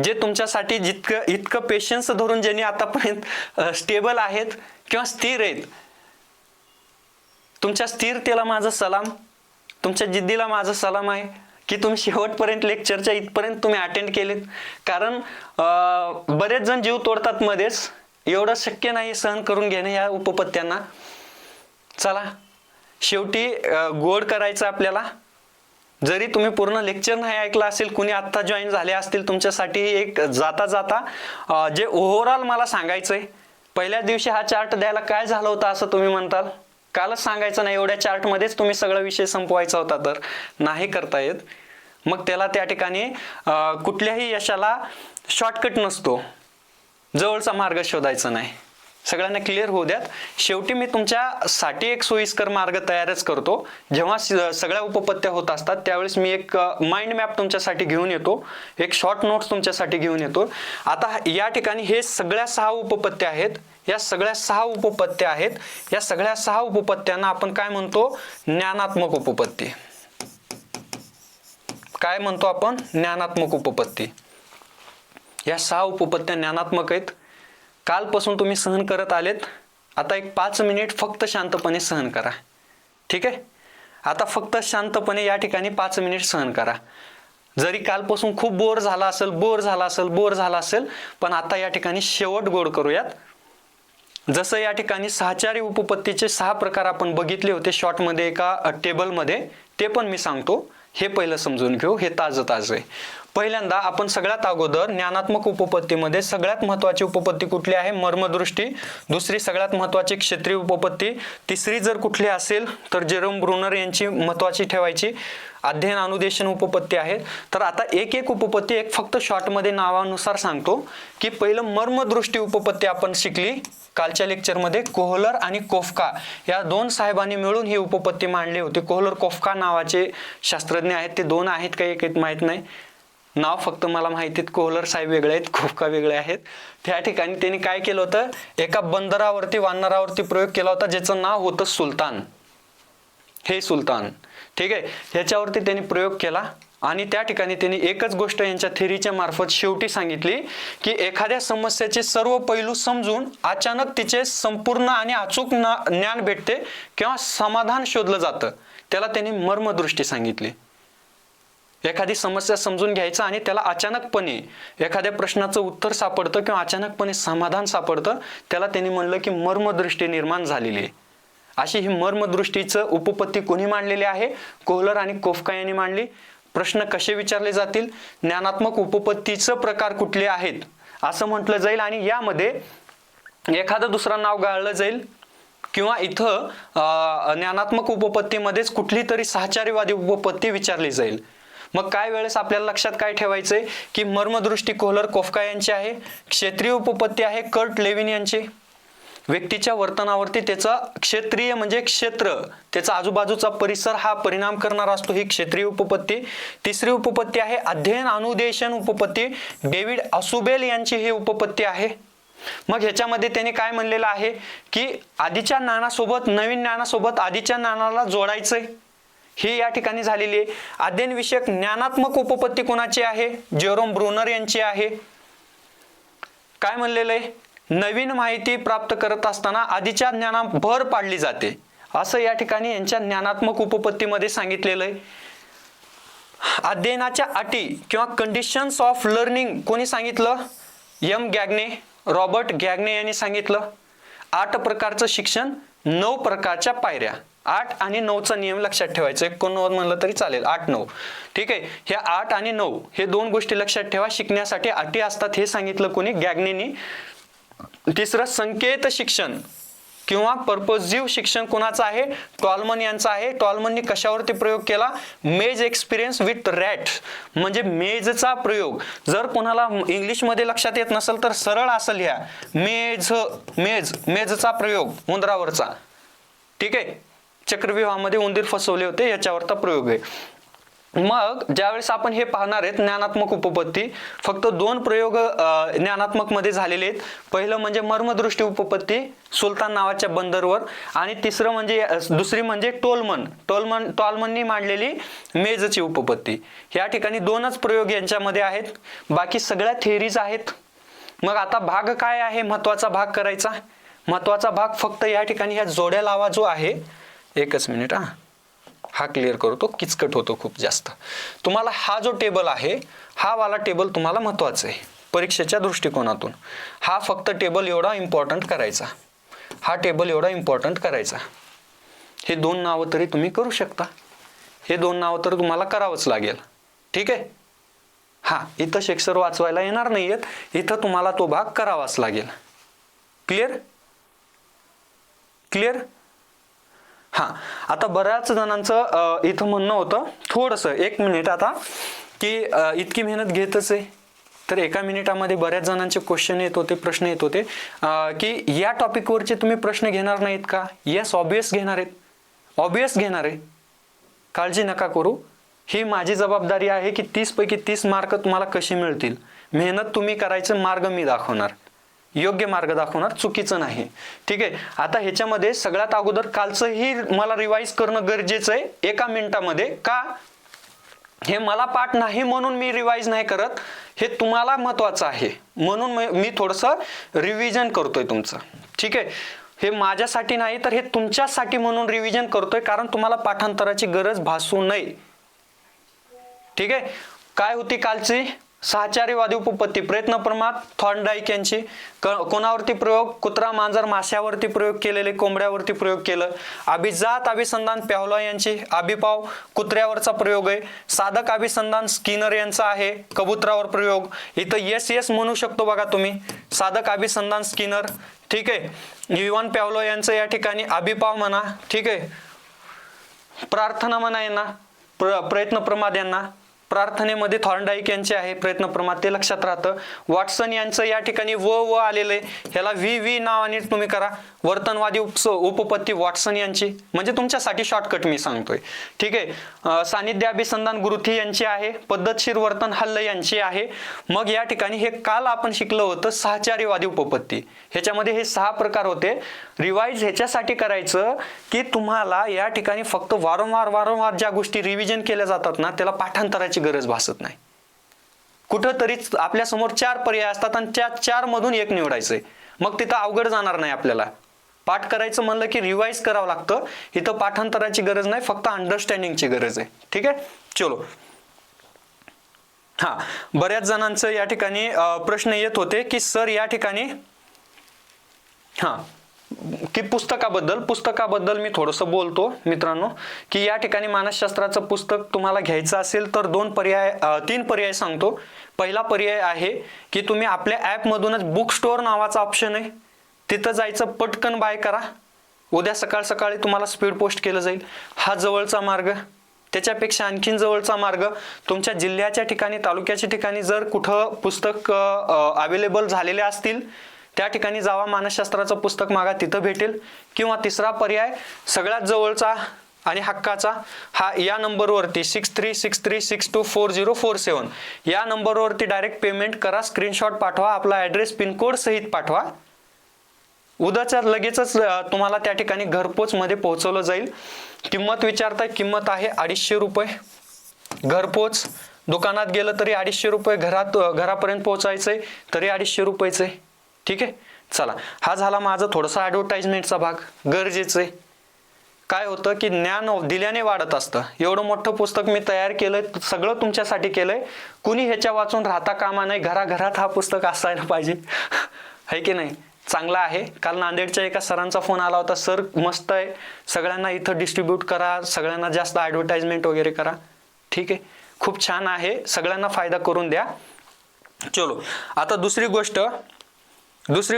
जे तुमच्यासाठी इतकं पेशन्स धरून ज्यांनी आतापर्यंत स्टेबल आहेत किंवा स्थिर आहेत, तुमच्या स्थिरतेला माझं सलाम, तुमच्या जिद्दीला माझं सलाम आहे की तुम्ही शेवटपर्यंत लेक्चरच्या इथपर्यंत तुम्ही अटेंड केलेत. कारण बरेच जण जीव तोडतात मध्येच, एवढं शक्य नाही सहन करून घेणे या उपपत्त्यांना. चला, शेवटी गोड करायचं आपल्याला. जरी तुम्ही पूर्ण लेक्चर नाही ऐकलं असेल, कुणी आत्ता जॉईन झाले असतील, तुमच्यासाठी एक जाता जाता जे ओव्हरऑल मला सांगायचंय, पहिल्या दिवशी हा चार्ट द्यायला काय झालं होतं असं तुम्ही म्हणताल, कालच सांगायचं नाही, एवढ्या चार्टमध्येच तुम्ही सगळा विषय संपवायचा होता, तर नाही करता येत. मग त्याला त्या ठिकाणी कुठल्याही यशाला शॉर्टकट नसतो, जवळचा मार्ग शोधायचा नाही. सगळ्यांना क्लिअर होऊ द्यात. शेवटी मी तुमच्यासाठी एक सोयीस्कर मार्ग तयारच करतो. जेव्हा सगळ्या उपपत्त्या होत असतात त्यावेळेस मी एक माइंड मॅप तुमच्यासाठी घेऊन येतो, एक शॉर्ट नोट्स तुमच्यासाठी घेऊन येतो. आता या ठिकाणी हे सगळ्या 6 उपपत्त्या आहेत, या सगळ्या 6 उपपत्त्या आहेत. या सगळ्या 6 उपपत्त्यांना आपण काय म्हणतो, ज्ञानात्मक उपपत्ती. काय म्हणतो आपण, ज्ञानात्मक उपपत्ती. या 6 उपपत्त्या ज्ञानात्मक आहेत. कालपासून तुम्ही सहन करत आलेत, आता एक 5 मिनिट फक्त शांतपणे सहन करा. ठीक आहे, आता फक्त शांतपणे या ठिकाणी 5 मिनिट सहन करा. जरी कालपासून खूप बोर झाला असेल, पण आता या ठिकाणी शेवट गोड करूयात. जसं या ठिकाणी सहचारी उपपत्तीचे 6 प्रकार आपण बघितले होते शॉर्टमध्ये एका टेबलमध्ये, ते पण मी सांगतो. हे पहिलं समजून घेऊ, हे ताजं आहे. पहिल्यांदा आपण सगळ्यात अगोदर ज्ञानात्मक उपपत्तीमध्ये सगळ्यात महत्वाची उपपत्ती कुठली आहे, मर्मदृष्टी. दुसरी सगळ्यात महत्वाची क्षेत्रीय उपपत्ती. तिसरी जर कुठली असेल तर जेरोम ब्रुनर यांची महत्वाची ठेवायची. अध्ययन अनुदेशन उपपत्ती आहेत. तर आता एक एक उपपत्ती एक फक्त शॉर्टमध्ये नावानुसार सांगतो की पहिलं मर्मदृष्टी उपपत्ती आपण शिकली कालच्या लेक्चरमध्ये. कोहलर आणि कोफ्का या दोन साहेबांनी मिळून ही उपपत्ती मांडली होती. कोहलर कोफ्का नावाचे शास्त्रज्ञ आहेत, ते दोन आहेत का एक आहेत माहित नाही, नाव फक्त मला माहिती आहेत. कोहलर साहेब वेगळे आहेत, कोफ्का वेगळे आहेत. त्या ठिकाणी त्यांनी काय केलं होतं, एका बंदरावरती वानरावरती प्रयोग केला होता ज्याचं नाव होतं सुलतान. हे सुलतान, ठीक आहे. ह्याच्यावरती त्यांनी प्रयोग केला आणि त्या ठिकाणी त्यांनी एकच गोष्ट यांच्या थेरीच्या मार्फत शेवटी सांगितली की एखाद्या समस्येचे सर्व पैलू समजून अचानक तिचे संपूर्ण आणि अचूक ज्ञान भेटते किंवा समाधान शोधलं जातं, त्याला त्यांनी मर्मदृष्टी सांगितली. एखादी समस्या समजून घ्यायचं आणि त्याला अचानकपणे एखाद्या प्रश्नाचं उत्तर सापडतं किंवा अचानकपणे समाधान सापडतं, त्याला त्यांनी म्हणलं की मर्मदृष्टी निर्माण झालेली आहे. अशी ही मर्मदृष्टीचं उपपत्ती कोणी मांडलेली आहे, कोहलर आणि कोफ्का यांनी मांडली. प्रश्न कसे विचारले जातील, ज्ञानात्मक उपपत्तीचं प्रकार कुठले आहेत असं म्हटलं जाईल आणि यामध्ये एखादं दुसरं नाव गाळलं जाईल किंवा इथं ज्ञानात्मक उपपत्तीमध्येच कुठली तरी सहचारीवादी उपपत्ती विचारली जाईल. मग काय वेळेस आपल्याला लक्षात काय ठेवायचंय की मर्मदृष्टी कोहलर कोफ्का यांची आहे. क्षेत्रीय उपपत्ती आहे कर्ट लेविन यांची. व्यक्तीच्या वर्तनावरती त्याचा क्षेत्रीय म्हणजे क्षेत्र, त्याचा आजूबाजूचा परिसर हा परिणाम करणारा असतो, ही क्षेत्रीय उपपत्ती. तिसरी उपपत्ती आहे अध्ययन अनुदेशन उपपत्ती, डेव्हिड असुबेल यांची ही उपपत्ती आहे. मग ह्याच्यामध्ये त्यांनी काय म्हणलेलं आहे की आधीच्या ज्ञानासोबत नवीन ज्ञानासोबत आधीच्या ज्ञानाला जोडायचंय, ही या ठिकाणी झालेली आहे. अध्ययन विषयक ज्ञानात्मक उपपत्ती कोणाची आहे, जेरोम ब्रुनर यांची आहे. काय म्हणलेलं आहे, नवीन माहिती प्राप्त करत असताना आधीच्या ज्ञानात भर पाडली जाते, असं या ठिकाणी यांच्या ज्ञानात्मक उपपत्तीमध्ये सांगितलेलं आहे. अध्ययनाच्या अटी किंवा कंडिशन्स ऑफ लर्निंग कोणी सांगितलं, एम गॅग्ने, रॉबर्ट गॅग्ने यांनी सांगितलं. 8 प्रकारचं शिक्षण, 9 प्रकारच्या पायऱ्या. 8 आणि 9चा नियम लक्षात ठेवायचा, 89 म्हणलं तरी चालेल, 8 9, ठीक आहे. ह्या 8 आणि 9 हे दोन गोष्टी लक्षात ठेवा, शिकण्यासाठी अटी असतात हे सांगितलं कोणी, गॅग्नेनी. तिसरं संकेत शिक्षण किंवा पर्पजिव्ह शिक्षण कोणाचं आहे, टॉलमन यांचा आहे. टॉलमननी कशावरती प्रयोग केला, मेज एक्सपिरियन्स विथ रॅट, म्हणजे मेजचा प्रयोग. जर कोणाला इंग्लिश मध्ये लक्षात येत नसेल तर सरळ असेल ह्या मेजचा प्रयोग उंदरावरचा, ठीक आहे. चक्रव्यूहामध्ये उंदीर फसवले होते याच्यावरचा प्रयोग आहे. मग ज्यावेळेस आपण हे पाहणार आहेत ज्ञानात्मक उपपत्ती, फक्त 2 प्रयोग ज्ञानात्मक मध्ये झालेले आहेत. पहिलं म्हणजे मर्मदृष्टी उपपत्ती सुलतान नावाच्या बंदरवर, आणि तिसरं म्हणजे दुसरी म्हणजे टॉलमननी मांडलेली मेजची उपपत्ती. या ठिकाणी 2च प्रयोग यांच्यामध्ये आहेत, बाकी सगळ्या थेअरीज आहेत. मग आता भाग काय आहे, महत्वाचा भाग करायचा. महत्वाचा भाग फक्त या ठिकाणी ह्या जोड्या लावा जो आहे, एकच मिनिट हा क्लिअर करतो, किचकट होतो खूप जास्त. तुम्हाला हा जो टेबल आहे, हा वाला टेबल तुम्हाला महत्वाचा आहे परीक्षेच्या दृष्टिकोनातून. हा फक्त टेबल एवढा इम्पॉर्टंट करायचा, हा टेबल एवढा इम्पॉर्टंट करायचा. हे 2 नावं तरी तुम्ही करू शकता, हे 2 नावं तर तुम्हाला करावंच लागेल, ठीक आहे. हा इथं शेक्सर वाचवायला येणार नाहीयेत, इथं तुम्हाला तो भाग करावाच लागेल. Clear clear. हा आता बऱ्याच जणांचं इथं म्हणणं होतं थोडंसं, 1 मिनिट आता, की इतकी मेहनत घेतच आहे तर एका मिनिटामध्ये बऱ्याच जणांचे क्वेश्चन येत होते, प्रश्न येत होते की या टॉपिकवरचे तुम्ही प्रश्न घेणार नाहीत का. येस, ऑब्वियस घेणार आहेत, ऑब्वियस घेणार आहे, काळजी नका करू. ही माझी जबाबदारी आहे की 30 पैकी 30 मार्क तुम्हाला कशी मिळतील. मेहनत तुम्ही करायचं, मार्ग मी दाखवणार, योग्य मार्ग दाखवणार, चुकीचं नाही, ठीक आहे. आता ह्याच्यामध्ये सगळ्यात अगोदर कालचंही मला रिवाइज करणं गरजेचं आहे 1 मिनिटामध्ये. का, हे मला पाठ नाही म्हणून मी रिवाइज नाही करत, हे तुम्हाला महत्वाचं आहे म्हणून मी थोडंसं रिव्हिजन करतोय तुमचं, ठीक आहे. हे माझ्यासाठी नाही तर हे तुमच्यासाठी म्हणून रिव्हिजन करतोय, कारण तुम्हाला पाठांतराची गरज भासू नये, ठीक आहे. काय होती कालची, सहचारीवादी उपपत्ती, प्रयत्न प्रमाद थॉर्नडाईक यांची. कोणावरती प्रयोग, कुत्रा मांजर माश्यावरती प्रयोग केलेले, कोंबड्यावरती प्रयोग केलं. अभिजात अभिसंधान पॅव्लॉव यांची, अभिपाव कुत्र्यावरचा प्रयोग आहे. साधक अभिसंधान स्किनर यांचा आहे, कबुतरावर प्रयोग. इथं येस म्हणू शकतो बघा तुम्ही, साधक अभिसंधान स्किनर, ठीक आहे. इव्हान पॅव्लॉव यांचं या ठिकाणी अभिपाव म्हणा, ठीक आहे. प्रार्थना म्हणा यांना, प्रयत्न प्रमाद यांना, प्रार्थनेमध्ये थॉर्नडाईक यांचे आहे प्रयत्न प्रमाद, ते लक्षात राहतं. वॉटसन यांचं या ठिकाणी व आलेलं आहे, ह्याला व्ही नावाने तुम्ही करा. वर्तनवादी उपपत्ती वॉटसन यांची, म्हणजे तुमच्यासाठी शॉर्टकट मी सांगतोय. ठीक आहे. सानिध्य अभिसंधान गुरुथी यांची आहे. पद्धतशीर वर्तन हल्ल यांची आहे. मग या ठिकाणी हे काल आपण शिकलं होतं सहचारीवादी उपपत्ती, ह्याच्यामध्ये हे 6 प्रकार होते. रिवाइज ह्याच्यासाठी करायचं की तुम्हाला या ठिकाणी फक्त वारंवार ज्या गोष्टी रिव्हिजन केल्या जातात ना, त्याला पाठांतराची गरज भासत नाही. कुठंतरीच आपल्या समोर 4 पर्याय असतात आणि त्या 4 मधून एक निवडायचंय, मग तिथं अवघड जाणार नाही आपल्याला. पाठ करायचं म्हणलं की रिवाइज करावं लागतं. इथं पाठांतराची गरज नाही, फक्त अंडरस्टँडिंगची गरज आहे. ठीक आहे, चलो. हा, बऱ्याच जणांचं या ठिकाणी प्रश्न येत होते की सर या ठिकाणी की पुस्तकाबद्दल मी थोडंसं बोलतो मित्रांनो, की या ठिकाणी मानसशास्त्राचं पुस्तक तुम्हाला घ्यायचं असेल तर 3 पर्याय सांगतो. पहिला पर्याय आहे की तुम्ही आपल्या ॲपमधूनच बुक स्टोअर नावाचा ऑप्शन आहे, तिथं जायचं, पटकन बाय करा. उद्या सकाळी तुम्हाला स्पीड पोस्ट केलं जाईल. हा जवळचा मार्ग. त्याच्यापेक्षा आणखीन जवळचा मार्ग, तुमच्या जिल्ह्याच्या ठिकाणी, तालुक्याच्या ठिकाणी जर कुठं पुस्तक अवेलेबल झालेले असतील त्या ठिकाणी जावा, मानसशास्त्राचं पुस्तक मागा, तिथं भेटेल. किंवा तिसरा पर्याय सगळ्यात जवळचा आणि हक्काचा, हा या नंबरवरती 6363624047 या नंबरवरती डायरेक्ट पेमेंट करा, स्क्रीनशॉट पाठवा, आपला ॲड्रेस पिनकोड सहित पाठवा. उद्याच्या लगेचच तुम्हाला त्या ठिकाणी घरपोच मध्ये पोहोचवलं जाईल. किंमत विचारताय, किंमत आहे 250 रुपये घरपोच. दुकानात गेलं तरी 250 रुपये, घरापर्यंत पोहोचायचंय तरी 250 रुपयेच आहे. ठीक आहे, चला. हा झाला माझा थोडासा ॲडव्हर्टाइजमेंटचा भाग, गरजेचं आहे. काय होतं की ज्ञान दिल्याने वाढत असतं. एवढं मोठं पुस्तक मी तयार केलंय, सगळं तुमच्यासाठी केलंय. कुणी ह्याच्या वाचून राहता कामा नाही. घराघरात हा पुस्तक असायला पाहिजे, है की नाही? चांगला आहे. काल नांदेडच्या एका सरांचा फोन आला होता, सर मस्त आहे, सगळ्यांना इथं डिस्ट्रीब्यूट करा, सगळ्यांना जास्त ॲडव्हर्टाइजमेंट वगैरे करा. ठीक आहे, खूप छान आहे, सगळ्यांना फायदा करून द्या. चलो, आता दुसरी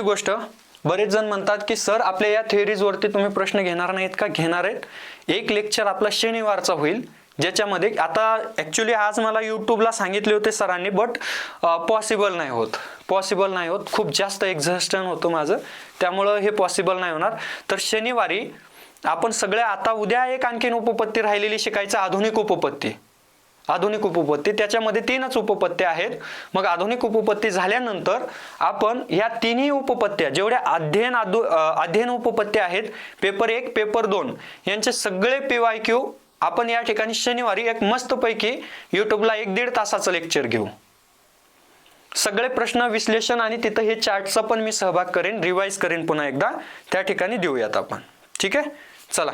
गोष्ट, बरेच जण म्हणतात की सर आपल्या या थिअरीज वरती तुम्ही प्रश्न घेणार नाहीत का? घेणार आहेत. एक लेक्चर आपला शनिवारचा होईल, ज्याच्यामध्ये आता ॲक्च्युली आज मला यूट्यूबला सांगितले होते सरांनी, बट पॉसिबल नाही होत. खूप जास्त एक्झॉस्टन होतं माझं, त्यामुळं हे पॉसिबल नाही होणार. तर शनिवारी आपण सगळ्या, आता उद्या एक आणखीन उपपत्ती राहिलेली शिकायचं, आधुनिक उपपत्ती. त्याच्यामध्ये 3च उपपत्त्या आहेत. मग आधुनिक उपपत्ती झाल्यानंतर आपण या तिन्ही उपपत्त्या, जेवढ्या अध्ययन उपपत्त्या आहेत, पेपर 1 पेपर 2 यांचे सगळे PYQ आपण या ठिकाणी शनिवारी एक मस्तपैकी युट्यूबला 1-1.5 तासाचं लेक्चर घेऊ. सगळे प्रश्न विश्लेषण आणि तिथं हे चार्टचा पण मी सहभाग करेन, रिवाइज करेन पुन्हा एकदा, त्या ठिकाणी देऊयात आपण. ठीक आहे, चला.